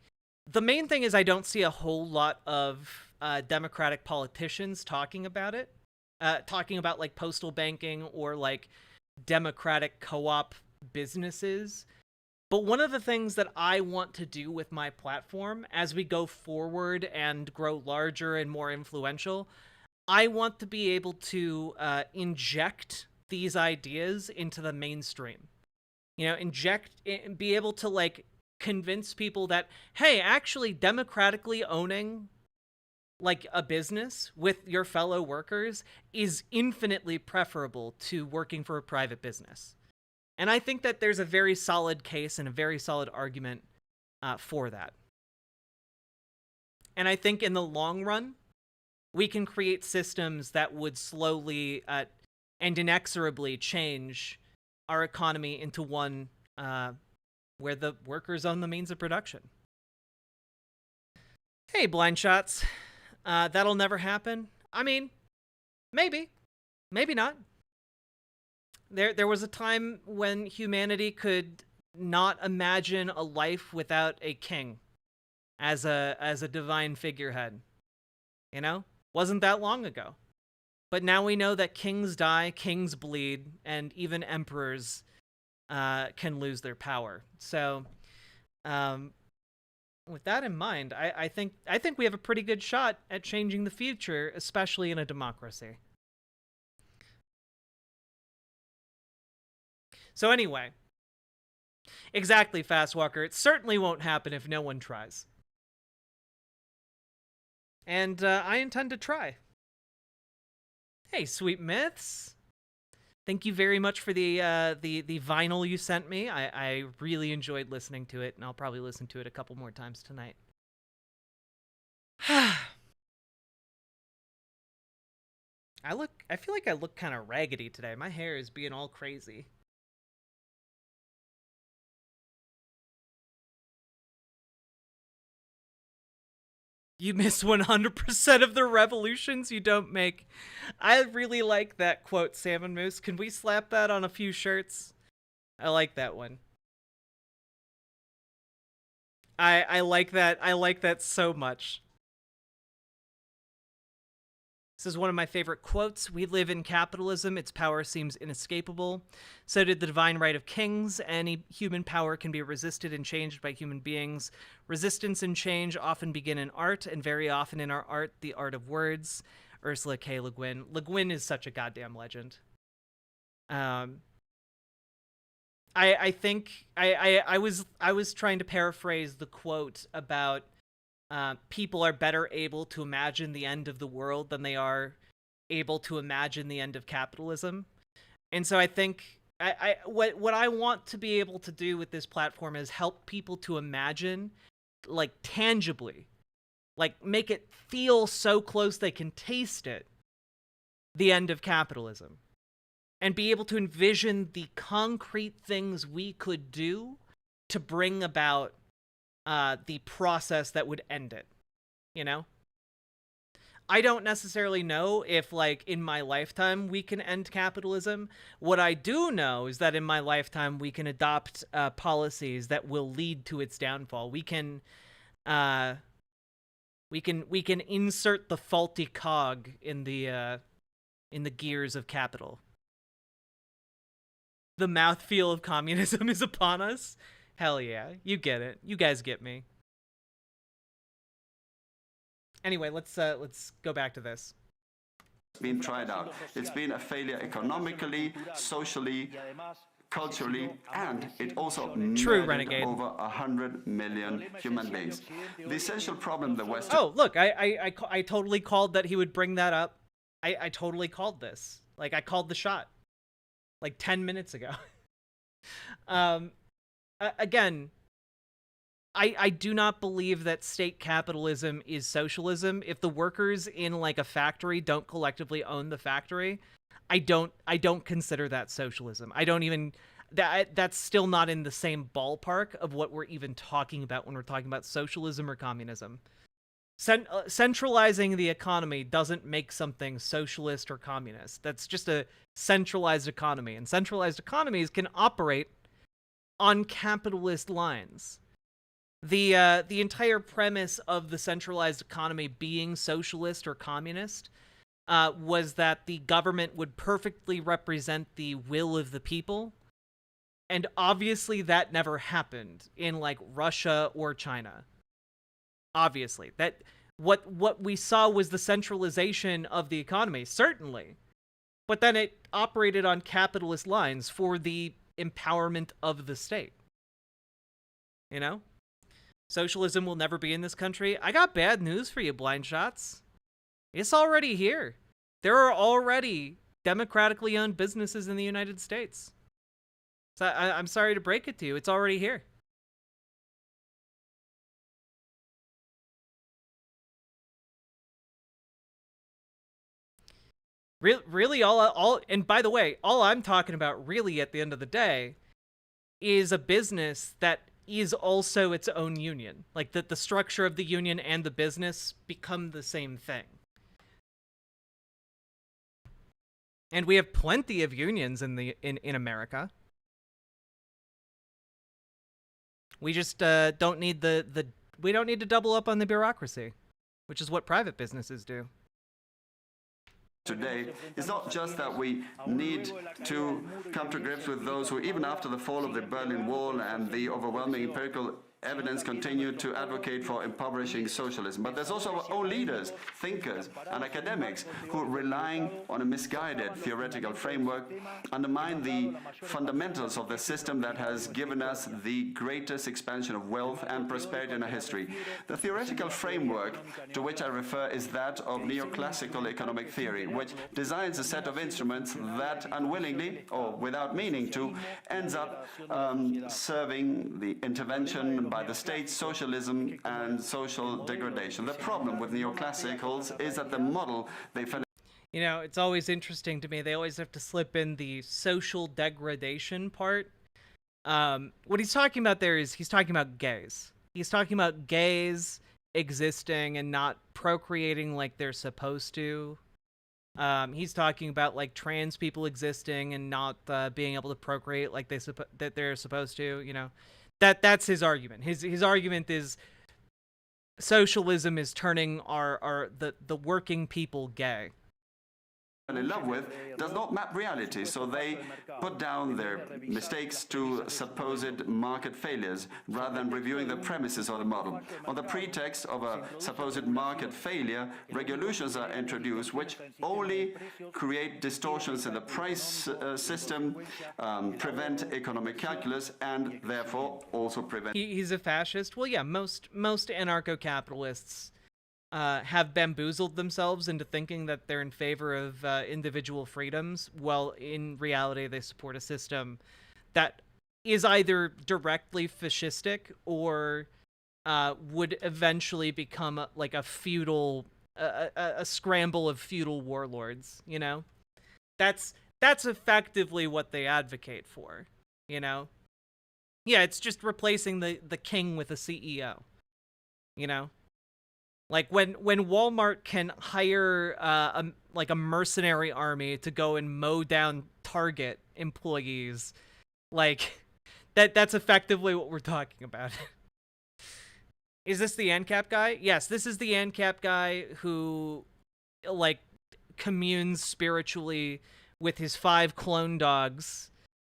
The main thing is I don't see a whole lot of Democratic politicians talking about it. Talking about, like, postal banking or, like, democratic co-op businesses. But one of the things that I want to do with my platform as we go forward and grow larger and more influential, I want to be able to inject these ideas into the mainstream. You know, be able to, like, convince people that, hey, actually democratically owning, like, a business with your fellow workers is infinitely preferable to working for a private business. And I think that there's a very solid case and a very solid argument for that. And I think in the long run, we can create systems that would slowly and inexorably change our economy into one where the workers own the means of production. Hey, blind shots. That'll never happen. I mean, maybe not. There was a time when humanity could not imagine a life without a king as a divine figurehead. You know? Wasn't that long ago. But now we know that kings die, kings bleed, and even emperors can lose their power. So, with that in mind, I think we have a pretty good shot at changing the future, especially in a democracy. So anyway, Exactly, Fastwalker. It certainly won't happen if no one tries. And I intend to try. Hey, Sweet Myths. Thank you very much for the vinyl you sent me. I really enjoyed listening to it, and I'll probably listen to it a couple more times tonight. I feel like I look kind of raggedy today. My hair is being all crazy. You miss 100% of the revolutions you don't make. I really like that quote, Salmon Moose. Can we slap that on a few shirts? I like that one. I like that. I like that so much. This is one of my favorite quotes. We live in capitalism. Its power seems inescapable. So did the divine right of kings. Any human power can be resisted and changed by human beings. Resistance and change often begin in art, and very often in our art, the art of words. Ursula K. Le Guin. Le Guin is such a goddamn legend. I think I was trying to paraphrase the quote about people are better able to imagine the end of the world than they are able to imagine the end of capitalism. And so I think what I want to be able to do with this platform is help people to imagine, like, tangibly, like, make it feel so close they can taste it, the end of capitalism. And be able to envision the concrete things we could do to bring about the process that would end it, you know? I don't necessarily know if, like, in my lifetime we can end capitalism. What I do know is that in my lifetime we can adopt policies that will lead to its downfall. We can insert the faulty cog in the gears of capital. The mouthfeel of communism is upon us. Hell yeah, you get it. You guys get me. Anyway, let's go back to this. Been tried out. It's been a failure economically, socially, culturally, and it also True, murdered Renegade. over 100 million human beings. The essential problem the West. Oh, look, I totally called that he would bring that up. I totally called this. Like, I called the shot. Like 10 minutes ago. Again, I do not believe that state capitalism is socialism. If the workers in, like, a factory don't collectively own the factory, I don't consider that socialism. I don't even that's still not in the same ballpark of what we're even talking about when we're talking about socialism or communism. Centralizing the economy doesn't make something socialist or communist. That's just a centralized economy, and centralized economies can operate on capitalist lines. The entire premise of the centralized economy being socialist or communist was that the government would perfectly represent the will of the people, and obviously that never happened in, like, Russia or China. Obviously, that what we saw was the centralization of the economy, certainly, but then it operated on capitalist lines for the empowerment of the state. You know? Socialism will never be in this country. I got bad news for you, blind shots. It's already here. There are already democratically owned businesses in the United States. So I'm sorry to break it to you. It's already here. Really, all, and by the way, all I'm talking about really at the end of the day is a business that is also its own union. Like, that the structure of the union and the business become the same thing. And we have plenty of unions in America. We just don't need we don't need to double up on the bureaucracy, which is what private businesses do. Today, it's not just that we need to come to grips with those who, even after the fall of the Berlin Wall and the overwhelming empirical evidence continue to advocate for impoverishing socialism. But there's also our own leaders, thinkers, and academics who, relying on a misguided theoretical framework, undermine the fundamentals of the system that has given us the greatest expansion of wealth and prosperity in our history. The theoretical framework to which I refer is that of neoclassical economic theory, which designs a set of instruments that unwillingly, or without meaning to, ends up serving the intervention by the state, socialism, and social degradation. The problem with neoclassicals is that the model they You know, it's always interesting to me. They always have to slip in the social degradation part. What he's talking about there is he's talking about gays. He's talking about gays existing and not procreating like they're supposed to. He's talking about like trans people existing and not being able to procreate like that they're supposed to. You know, that's his argument. His argument is socialism is turning the working people gay. in love with does not map reality, so they put down their mistakes to supposed market failures rather than reviewing the premises of the model. On the pretext of a supposed market failure, regulations are introduced which only create distortions in the price system, prevent economic calculus, and therefore also prevent... He's a fascist? Well, yeah, most anarcho-capitalists have bamboozled themselves into thinking that they're in favor of individual freedoms, while in reality they support a system that is either directly fascistic or would eventually become like a feudal, a scramble of feudal warlords, you know? That's effectively what they advocate for, you know? Yeah, it's just replacing the king with a CEO, you know? Like when Walmart can hire a mercenary army to go and mow down Target employees, like that's effectively what we're talking about. Is this the ANCAP guy? Yes, this is the ANCAP guy who like communes spiritually with his 5 clone dogs,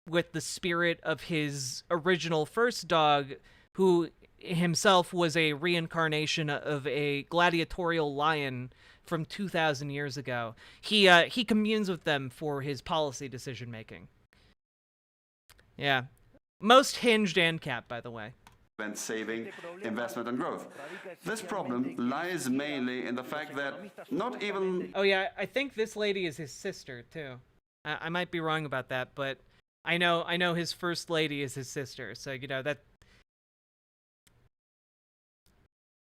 with the spirit of his original first dog, who himself was a reincarnation of a gladiatorial lion from 2,000 years ago. He communes with them for his policy decision making. Yeah, most hinged ANCAP, by the way. Saving, investment, and growth. This problem lies mainly in the fact that not even... Oh yeah, I think this lady is his sister too. I might be wrong about that, but I know his first lady is his sister. So you know that.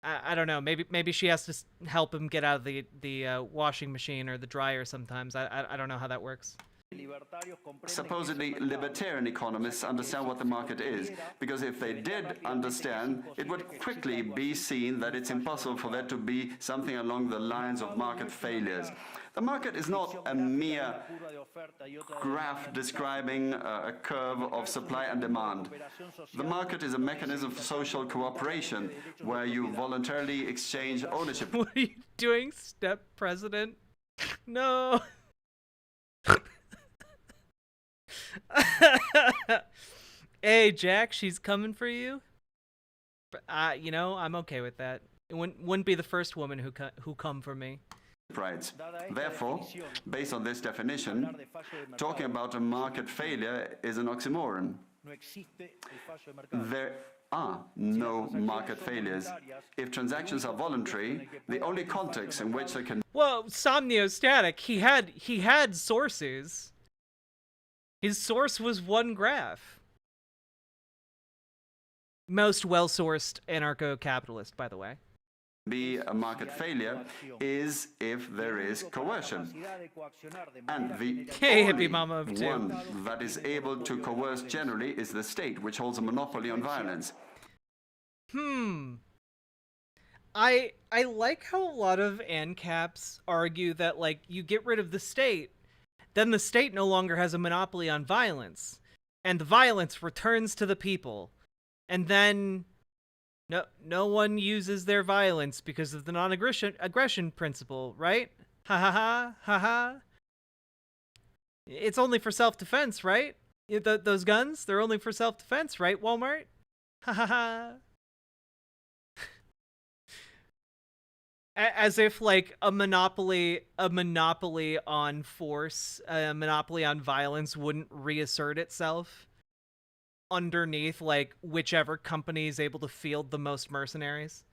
I don't know. Maybe she has to help him get out of the washing machine or the dryer sometimes. I don't know how that works. Supposedly libertarian economists understand what the market is, because if they did understand, it would quickly be seen that it's impossible for there to be something along the lines of market failures. The market is not a mere graph describing a curve of supply and demand. The market is a mechanism for social cooperation, where you voluntarily exchange ownership. What are you doing, step president? No. Hey, Jack, she's coming for you. You know, I'm okay with that. It wouldn't be the first woman who come for me. Rights. Therefore, based on this definition, talking about a market failure is an oxymoron. There are no market failures. If transactions are voluntary, the only context in which they can... Well, Somniostatic, he had sources. His source was one graph. Most well-sourced anarcho-capitalist, by the way. Be a market failure is if there is coercion. And the only one that is able to coerce generally is the state, which holds a monopoly on violence. I like how a lot of ANCAPs argue that, like, you get rid of the state, then the state no longer has a monopoly on violence, and the violence returns to the people, and then no one uses their violence because of the non-aggression principle, right? Ha ha ha ha ha. It's only for self-defense, right? Those guns, they're only for self-defense, right, Walmart? Ha ha ha. As if like a monopoly on force, a monopoly on violence wouldn't reassert itself underneath like whichever company is able to field the most mercenaries.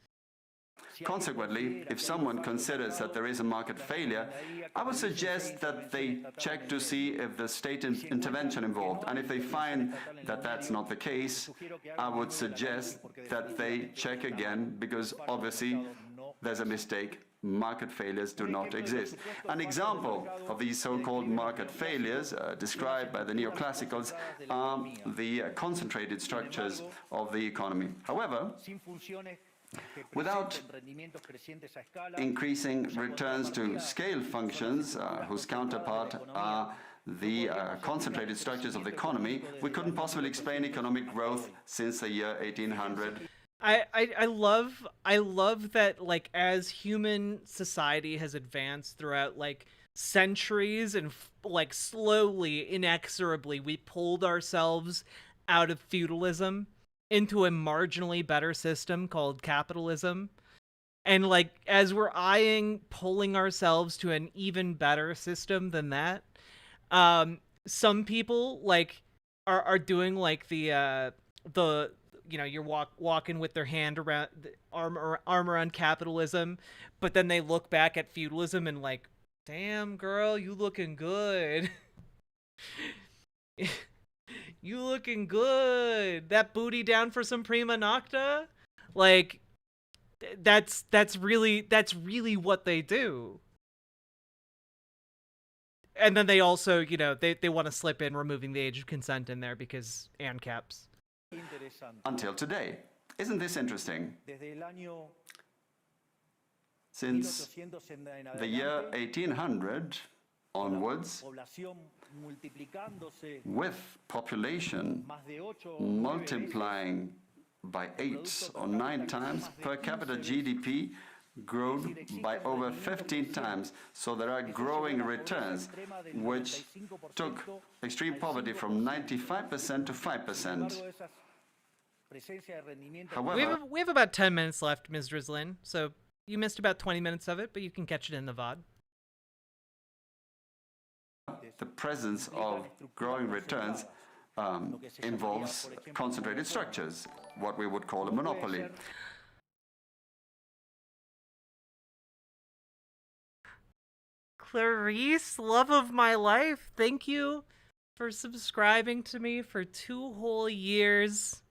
Consequently, if someone considers that there is a market failure, I would suggest that they check to see if the state intervention involved. And if they find that that's not the case, I would suggest that they check again, because obviously there's a mistake. Market failures do not exist. An example of these so-called market failures described by the neoclassicals are the concentrated structures of the economy. However, without increasing returns to scale functions, whose counterpart are the concentrated structures of the economy, we couldn't possibly explain economic growth since the year 1800. I love that like as human society has advanced throughout like centuries and like slowly, inexorably, we pulled ourselves out of feudalism into a marginally better system called capitalism. And like as we're eyeing pulling ourselves to an even better system than that, some people like are doing like the you're walking with their hand around arm around capitalism, but then they look back at feudalism and like, damn girl, you looking good. You looking good. That booty down for some prima nocta? Like that's really what they do. And then they also, they want to slip in removing the age of consent in there because ANCAPs. Until today. Isn't this interesting? Since the year 1800 onwards, with population multiplying by 8 or 9 times, per capita GDP grown by over 15 times. So there are growing returns, which took extreme poverty from 95% to 5%. However, We have about 10 minutes left, Ms. Drizzlin, so you missed about 20 minutes of it, but you can catch it in the VOD. the presence of growing returns involves concentrated structures, what we would call a monopoly. Clarice, love of my life, thank you for subscribing to me for 2 whole years.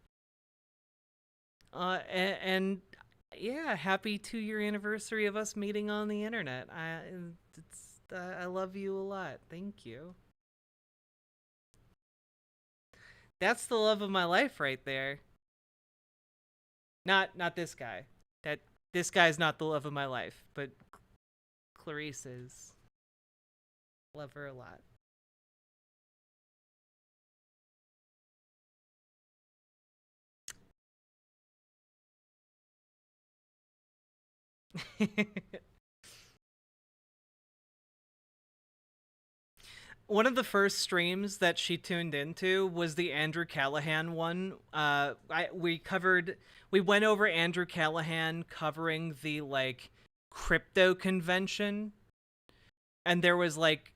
And yeah, happy 2-year anniversary of us meeting on the internet. I love you a lot. Thank you. That's the love of my life right there. Not this guy. This guy's not the love of my life, but Clarice is. Love her a lot. One of the first streams that she tuned into was the Andrew Callahan one. We went over Andrew Callahan covering the like crypto convention, and there was like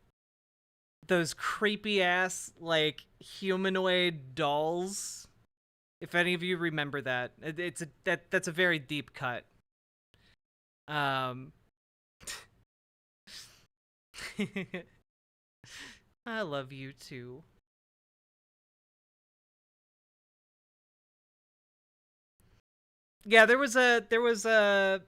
those creepy ass like humanoid dolls. If any of you remember that, that's a very deep cut. I love you too. Yeah, there was a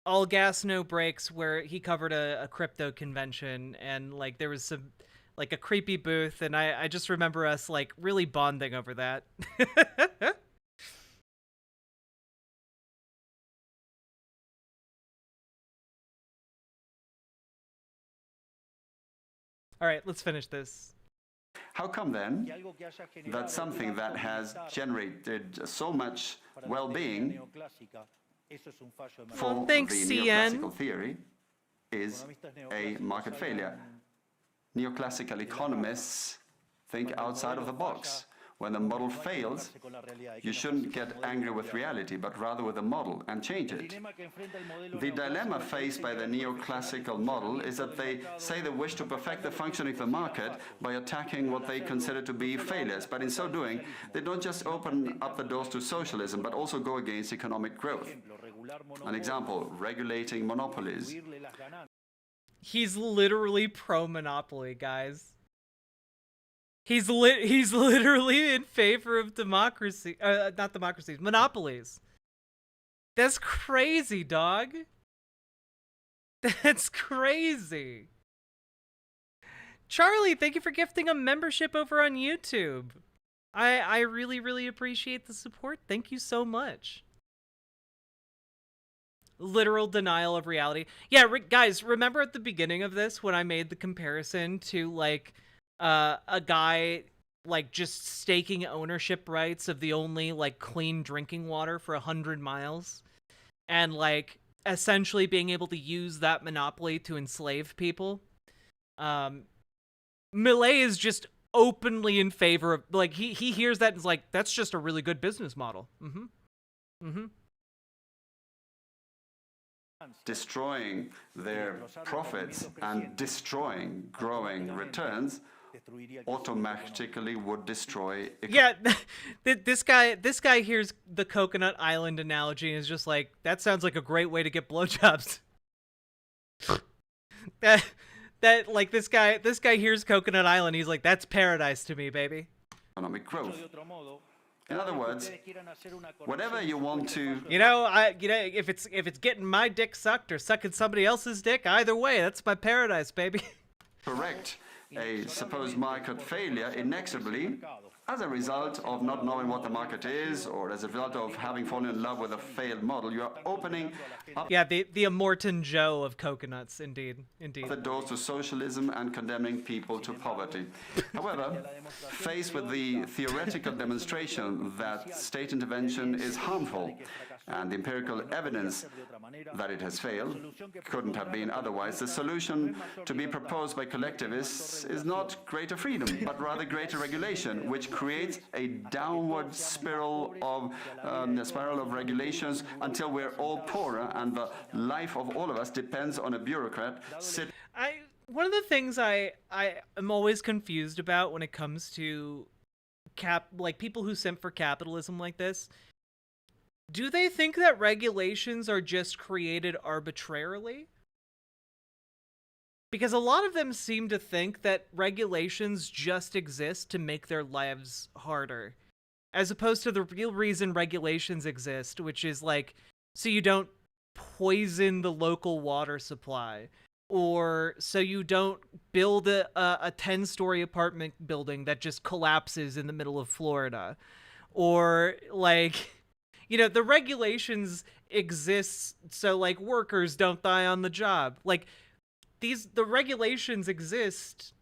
all gas no brakes where he covered a crypto convention, and like there was some like a creepy booth, and I just remember us like really bonding over that. All right, let's finish this. How come then that something that has generated so much well-being for thanks, the CN. neoclassical theory is a market failure? Neoclassical economists think outside of the box. When the model fails, you shouldn't get angry with reality, but rather with the model and change it. The dilemma faced by the neoclassical model is that they say they wish to perfect the functioning of the market by attacking what they consider to be failures, but in so doing, they don't just open up the doors to socialism, but also go against economic growth. An example, regulating monopolies. He's literally pro-monopoly, guys. He's literally in favor of democracy, not democracies, monopolies. That's crazy, dog. That's crazy. Charlie, thank you for gifting a membership over on YouTube. I really, really appreciate the support. Thank you so much. Literal denial of reality. Yeah, guys, remember at the beginning of this when I made the comparison to, like, a guy, like, just staking ownership rights of the only, like, clean drinking water for 100 miles? And, like, essentially being able to use that monopoly to enslave people? Milei is just openly in favor of, like, he hears that and is like, that's just a really good business model. Destroying their profits and destroying growing returns automatically would destroy. Yeah, this guy hears the Coconut Island analogy and is just like, that sounds like a great way to get blowjobs. that like this guy hears Coconut Island, he's like, that's paradise to me, baby. Economic growth. In other words, whatever you want to... if it's getting my dick sucked or sucking somebody else's dick, either way, that's my paradise, baby. Correct a supposed market failure inexorably as a result of not knowing what the market is, or as a result of having fallen in love with a failed model, you are opening up the Immortan Joe of coconuts, indeed. the doors to socialism and condemning people to poverty. However, faced with the theoretical demonstration that state intervention is harmful and the empirical evidence that it has failed couldn't have been otherwise, the solution to be proposed by collectivists is not greater freedom, but rather greater regulation, which creates a downward spiral of regulations until we're all poorer and the life of all of us depends on a bureaucrat sitting. One of the things I am always confused about when it comes to people who simp for capitalism like this, do they think that regulations are just created arbitrarily? Because a lot of them seem to think that regulations just exist to make their lives harder, as opposed to the real reason regulations exist, which is, like, so you don't poison the local water supply, or so you don't build a 10-story apartment building that just collapses in the middle of Florida, or, like... the regulations exist so, like, workers don't die on the job. Like, the regulations exist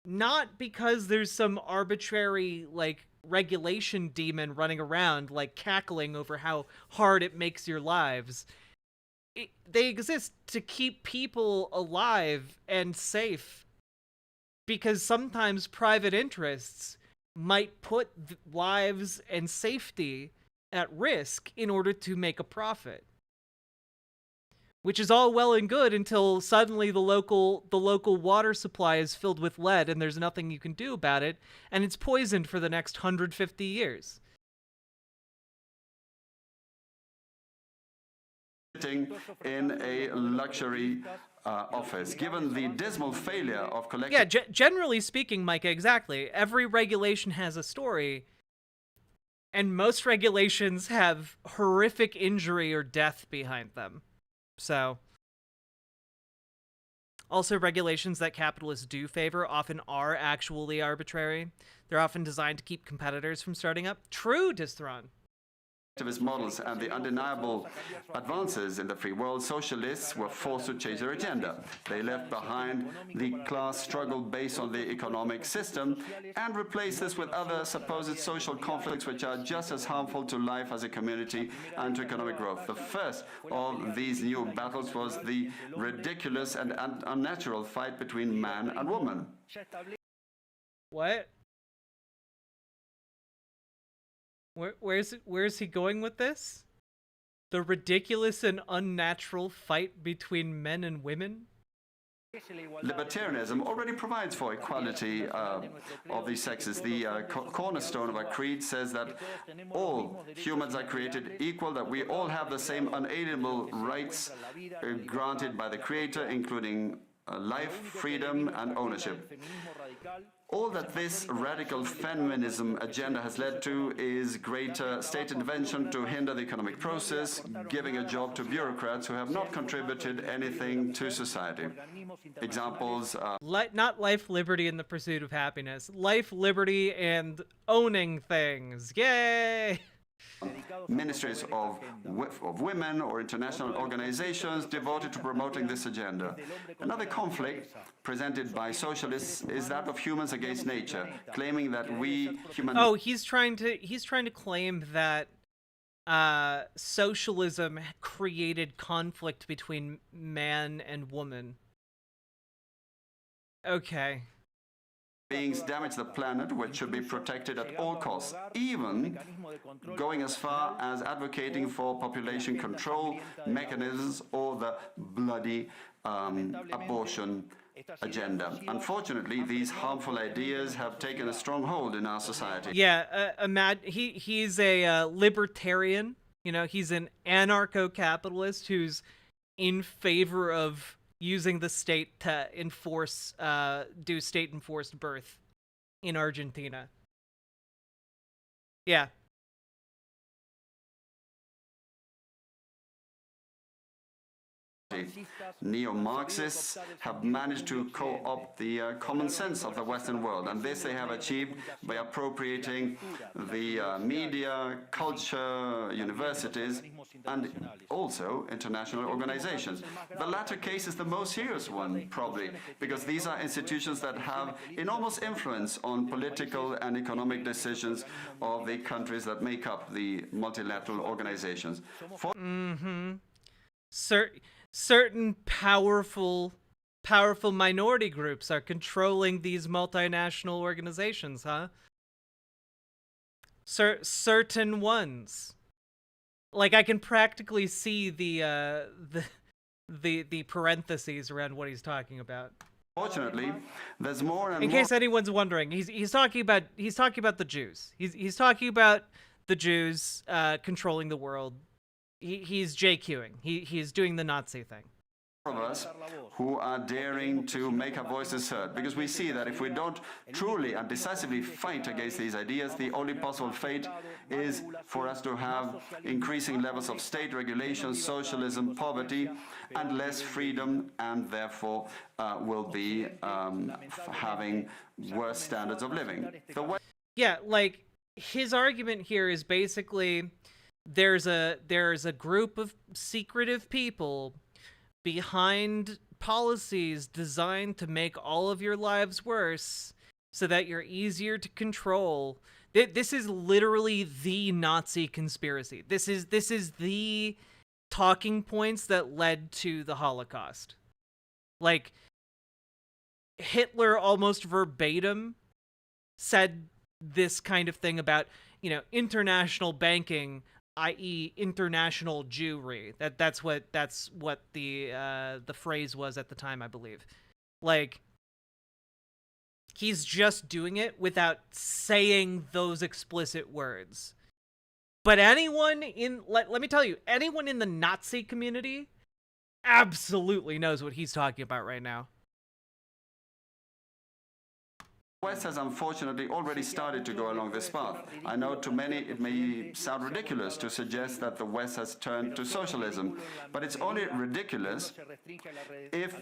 not because there's some arbitrary, like, regulation demon running around, like, cackling over how hard it makes your lives. They exist to keep people alive and safe, because sometimes private interests might put lives and safety at risk in order to make a profit. Which is all well and good until suddenly the local water supply is filled with lead and there's nothing you can do about it, and it's poisoned for the next 150 years. Sitting in a luxury office, given the dismal failure of collective... Yeah, generally speaking, Micah, exactly. Every regulation has a story, and most regulations have horrific injury or death behind them. So, also regulations that capitalists do favor often are actually arbitrary. They're often designed to keep competitors from starting up. True, Distron. Activist models and the undeniable advances in the free world, socialists were forced to change their agenda. They left behind the class struggle based on the economic system and replaced this with other supposed social conflicts which are just as harmful to life as a community and to economic growth. The first of these new battles was the ridiculous and unnatural fight between man and woman. What? Where's he going with this? The ridiculous and unnatural fight between men and women? Libertarianism already provides for equality of the sexes. The cornerstone of our creed says that all humans are created equal, that we all have the same unalienable rights granted by the Creator, including life, freedom, and ownership. All that this radical feminism agenda has led to is greater state intervention to hinder the economic process, giving a job to bureaucrats who have not contributed anything to society. Examples Not life, liberty, and the pursuit of happiness. Life, liberty, and owning things. Yay! ministries of women or international organizations devoted to promoting this agenda. Another conflict presented by socialists is that of humans against nature, claiming that we human... Oh, he's trying to claim that socialism created conflict between man and woman. Okay. Beings damage the planet, which should be protected at all costs, even going as far as advocating for population control mechanisms or the bloody abortion agenda. Unfortunately, these harmful ideas have taken a strong hold in our society. Yeah, he's a libertarian. You know, he's an anarcho-capitalist who's in favor of using the state to enforce, do state-enforced birth in Argentina. Yeah. Neo-Marxists have managed to co-opt the common sense of the Western world, and this they have achieved by appropriating the media, culture, universities, and also international organizations. The latter case is the most serious one, probably, because these are institutions that have enormous influence on political and economic decisions of the countries that make up the multilateral organizations. Certain powerful minority groups are controlling these multinational organizations, huh? Certain ones. Like, I can practically see the parentheses around what he's talking about. Fortunately, there's more and in more... case anyone's wondering, he's talking about the Jews. He's talking about the Jews controlling the world. He's JQing. He's doing the Nazi thing. Of us who are daring to make our voices heard, because we see that if we don't truly and decisively fight against these ideas, the only possible fate is for us to have increasing levels of state regulation, socialism, poverty, and less freedom, and therefore will be having worse standards of living. Yeah, like, his argument here is basically there's a group of secretive people behind policies designed to make all of your lives worse so that you're easier to control. This is literally the Nazi conspiracy. This is the talking points that led to the Holocaust. Like, Hitler almost verbatim said this kind of thing about, you know, international banking, i.e. international Jewry. That's what the phrase was at the time, I believe. Like, he's just doing it without saying those explicit words. But anyone in let me tell you, anyone in the Nazi community absolutely knows what he's talking about right now. The West has unfortunately already started to go along this path. I know to many it may sound ridiculous to suggest that the West has turned to socialism, but it's only ridiculous if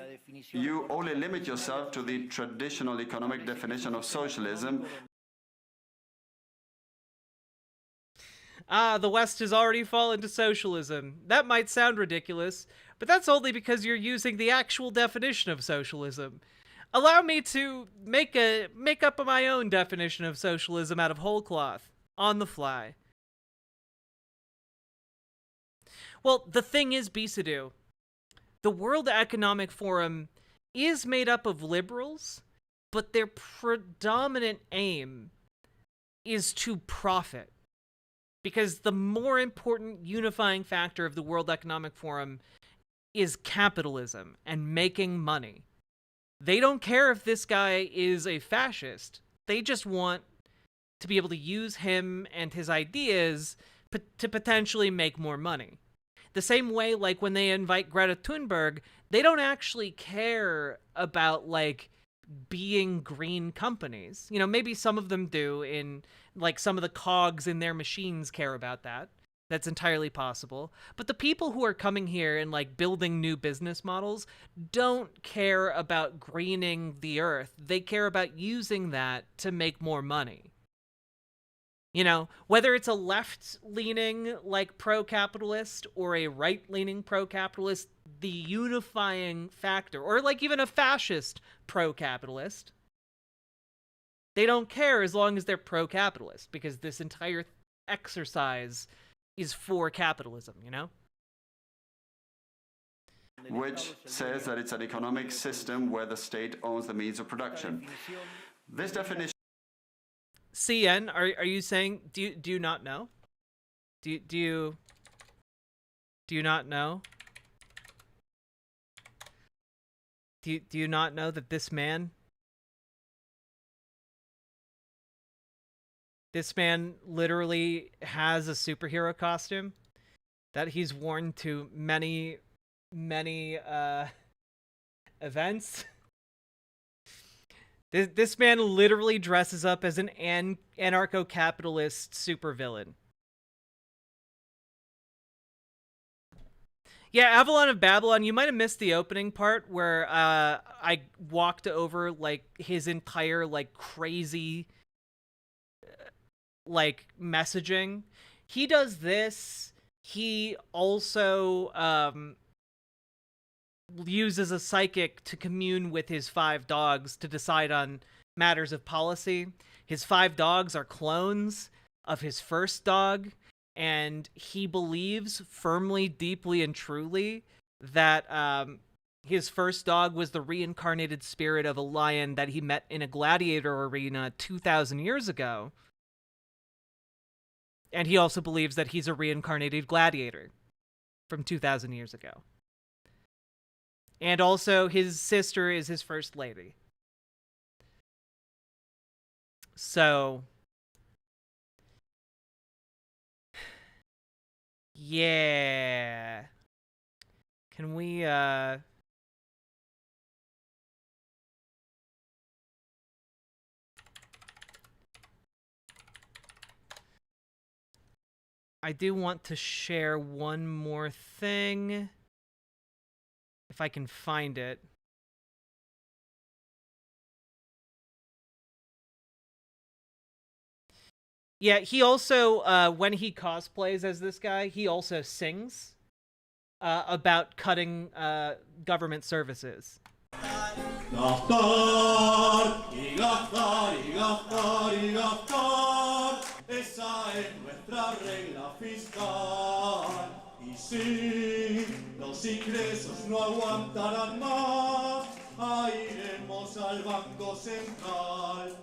you only limit yourself to the traditional economic definition of socialism. The West has already fallen to socialism. That might sound ridiculous, but that's only because you're using the actual definition of socialism. Allow me to make up my own definition of socialism out of whole cloth, on the fly. Well, the thing is, Bisadu, the World Economic Forum is made up of liberals, but their predominant aim is to profit. Because the more important unifying factor of the World Economic Forum is capitalism and making money. They don't care if this guy is a fascist. They just want to be able to use him and his ideas to potentially make more money. The same way, like, when they invite Greta Thunberg, they don't actually care about, like, being green companies. You know, maybe some of them do, in, like, some of the cogs in their machines care about that. That's entirely possible. But the people who are coming here and, like, building new business models don't care about greening the earth. They care about using that to make more money. You know, whether it's a left-leaning, like, pro-capitalist or a right-leaning pro-capitalist, the unifying factor, or, like, even a fascist pro-capitalist, they don't care as long as they're pro-capitalist, because this entire exercise is for capitalism, you know? Which says that it's an economic system where the state owns the means of production. This definition CN, are you saying, do you not know? Do you not know? Do you not know that this man literally has a superhero costume that he's worn to many events? This man literally dresses up as an anarcho-capitalist supervillain. Yeah, Avalon of Babylon, you might have missed the opening part where I walked over, like, his entire, like, crazy, like, messaging. He does this. He also uses a psychic to commune with his 5 dogs to decide on matters of policy. His 5 dogs are clones of his first dog, and he believes firmly, deeply, and truly that his first dog was the reincarnated spirit of a lion that he met in a gladiator arena 2,000 years ago. And he also believes that he's a reincarnated gladiator from 2,000 years ago. And also, his sister is his first lady. So, yeah. Can we, I do want to share one more thing. If I can find it. Yeah, he also, when he cosplays as this guy, he also sings about cutting government services. Gastar y gastar y gastar y gastar, esa es nuestra regla fiscal. Y si los ingresos no aguantarán más, iremos al Banco Central.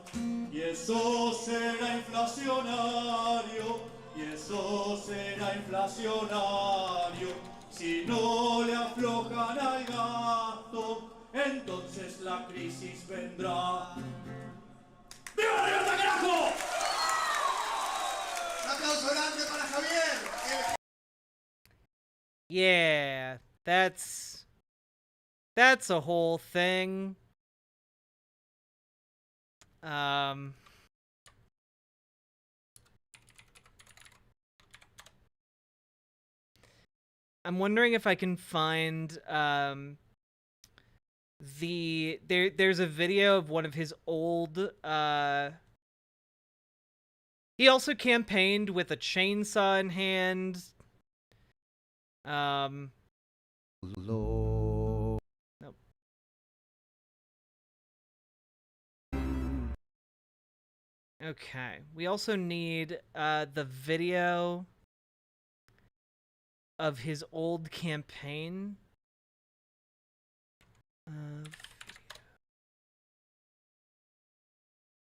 Y eso será inflacionario, y eso será inflacionario. Si no le aflojan al gasto, entonces la crisis vendrá. ¡Viva la libertad, carajo! Un aplauso grande para Javier. Yeah, that's a whole thing. I'm wondering if I can find there's a video of one of his old he also campaigned with a chainsaw in hand. Nope. Okay, we also need the video of his old campaign.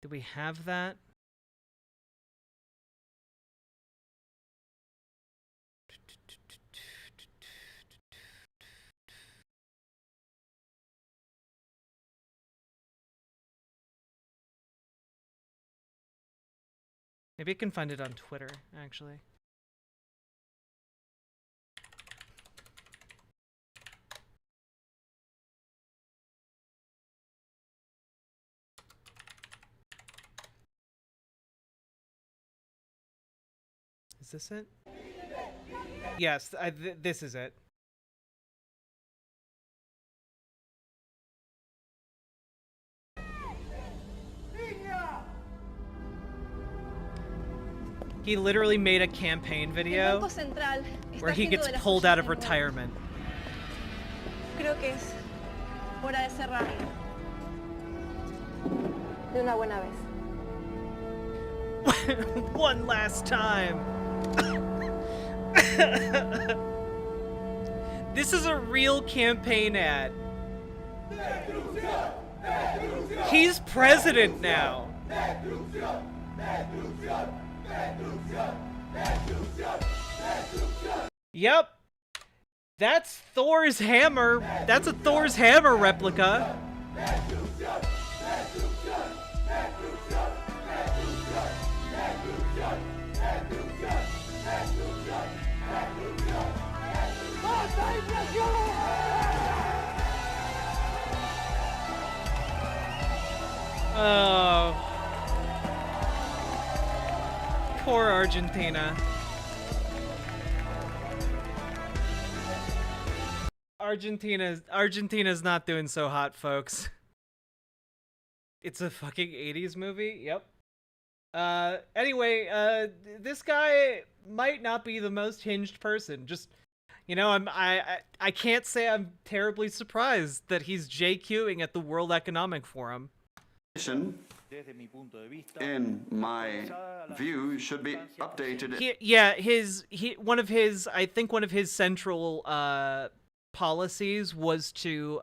Do we have that? Maybe I can find it on Twitter, actually. Is this it? Yes, this is it. He literally made a campaign video where he gets pulled out of retirement. Creo que es hora de cerrar. De una buena vez. One last time. This is a real campaign ad. He's president now. Yep. That's Thor's hammer. That's a Thor's hammer replica. Oh. Poor Argentina. Argentina's not doing so hot, folks. It's a fucking 80s movie. Yep. Anyway, this guy might not be the most hinged person. Just, you know, I can't say I'm terribly surprised that he's JQing at the World Economic Forum. In my view, should be updated. I think one of his central policies was to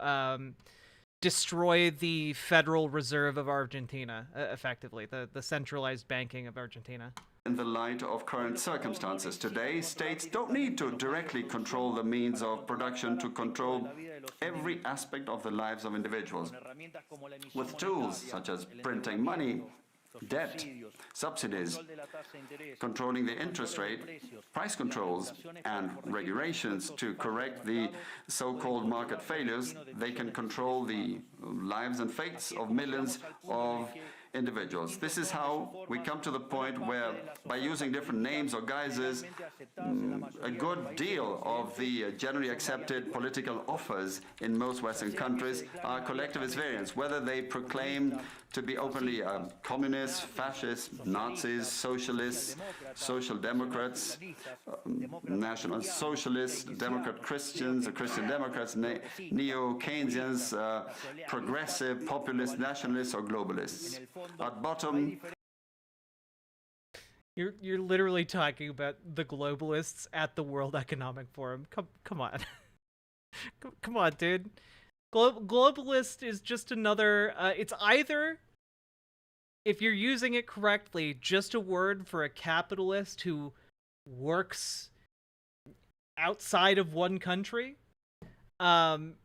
destroy the Federal Reserve of Argentina, effectively, the centralized banking of Argentina. In the light of current circumstances today, states don't need to directly control the means of production to control every aspect of the lives of individuals. With tools such as printing money, debt, subsidies, controlling the interest rate, price controls, and regulations to correct the so-called market failures, they can control the lives and fates of millions of individuals. This is how we come to the point where, by using different names or guises, a good deal of the generally accepted political offers in most Western countries are collectivist variants, whether they proclaim to be openly communists, fascists, Nazis, socialists, social democrats, national socialists, Democrat Christians, Christian Democrats, neo-Keynesians, progressive, populist, nationalists, or globalists. At bottom, You're literally talking about the globalists at the World Economic Forum. Come on. Come on, dude. Globalist is just another, it's either, if you're using it correctly, just a word for a capitalist who works outside of one country, and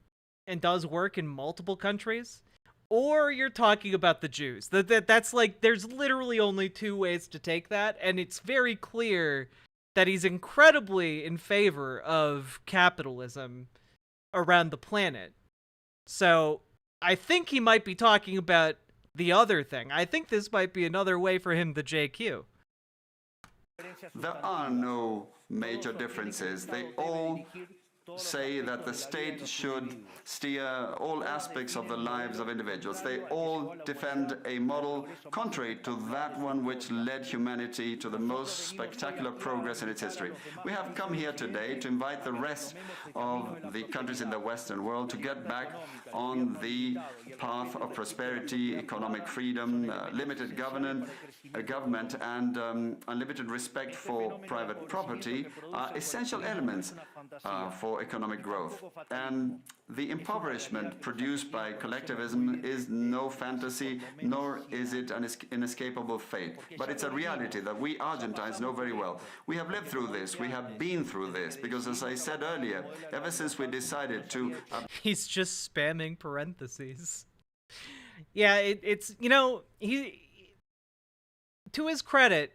does work in multiple countries, or you're talking about the Jews. That's like, there's literally only two ways to take that, and it's very clear that he's incredibly in favor of capitalism around the planet. So I think he might be talking about the other thing. I think this might be another way for him to JQ. there are no major differences. They all say that the state should steer all aspects of the lives of individuals. They all defend a model contrary to that one which led humanity to the most spectacular progress in its history. We have come here today to invite the rest of the countries in the Western world to get back on the path of prosperity, economic freedom, limited government, and unlimited respect for private property are essential elements for economic growth. And the impoverishment produced by collectivism is no fantasy, nor is it an inescapable fate. But it's a reality that we Argentines know very well. We have lived through this, we have been through this, because as I said earlier, ever since we decided to... He's just spamming parentheses. Yeah, it's, you know, he... To his credit,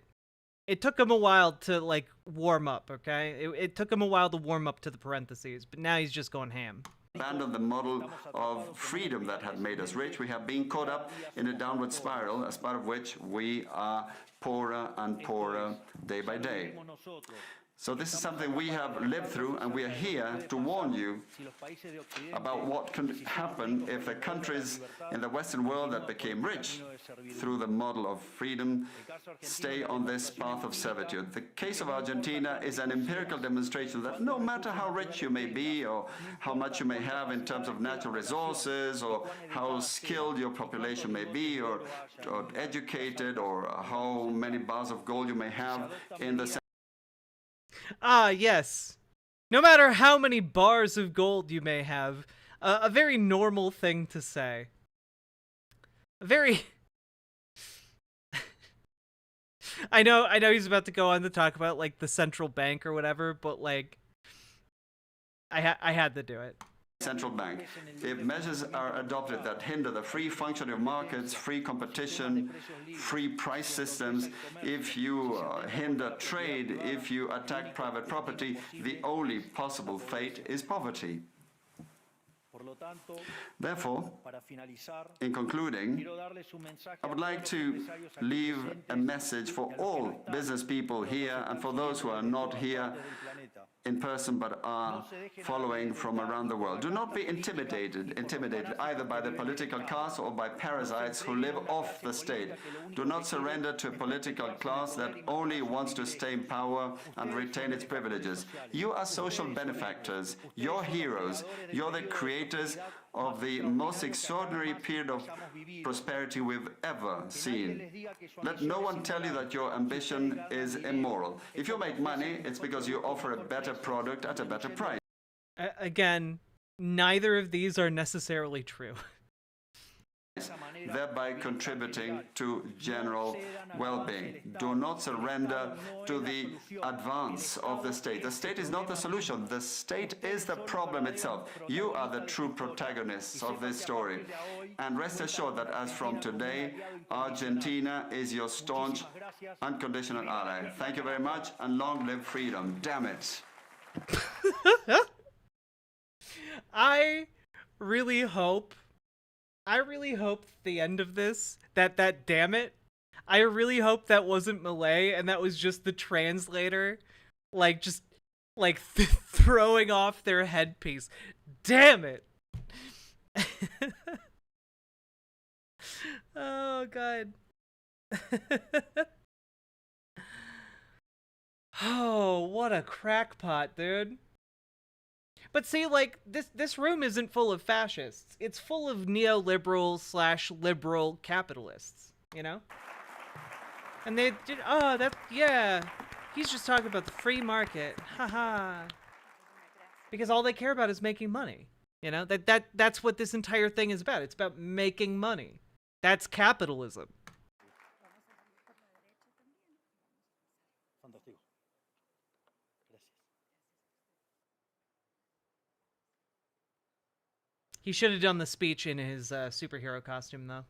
It took him a while to, like, warm up, okay? It took him a while to warm up to the parentheses, but now he's just going ham. Abandon the model of freedom that had made us rich. We have been caught up in a downward spiral, as part of which we are poorer and poorer day by day. So this is something we have lived through, and we are here to warn you about what can happen if the countries in the Western world that became rich through the model of freedom stay on this path of servitude. The case of Argentina is an empirical demonstration that no matter how rich you may be, or how much you may have in terms of natural resources, or how skilled your population may be, or educated, or how many bars of gold you may have in the Ah, yes. No matter how many bars of gold you may have, a very normal thing to say. A very... I know he's about to go on to talk about, like, the central bank or whatever, but, like, I had to do it. Central bank. If measures are adopted that hinder the free functioning of markets, free competition, free price systems, if you hinder trade, if you attack private property, the only possible fate is poverty. Therefore, in concluding, I would like to leave a message for all business people here and for those who are not here in person but are following from around the world. Do not be intimidated either by the political class or by parasites who live off the state. Do not surrender to a political class that only wants to stay in power and retain its privileges. You are social benefactors, you're heroes, you're the creators of the most extraordinary period of prosperity we've ever seen. Let no one tell you that your ambition is immoral. If you make money, it's because you offer a better product at a better price. Again, neither of these are necessarily true. Thereby contributing to general well-being. Do not surrender to the advance of the state. The state is not the solution. The state is the problem itself. You are the true protagonists of this story. And rest assured that as from today, Argentina is your staunch, unconditional ally. Thank you very much, and long live freedom. Damn it. I really hope the end of this, that damn it, I really hope that wasn't Milei and that was just the translator, like, just, like, throwing off their headpiece. Damn it! Oh, God. Oh, what a crackpot, dude. But see, like, this room isn't full of fascists. It's full of neoliberal/liberal capitalists, you know? And they did, oh, yeah, he's just talking about the free market, haha. Because all they care about is making money, you know? That's what this entire thing is about. It's about making money. That's capitalism. He should have done the speech in his superhero costume, though.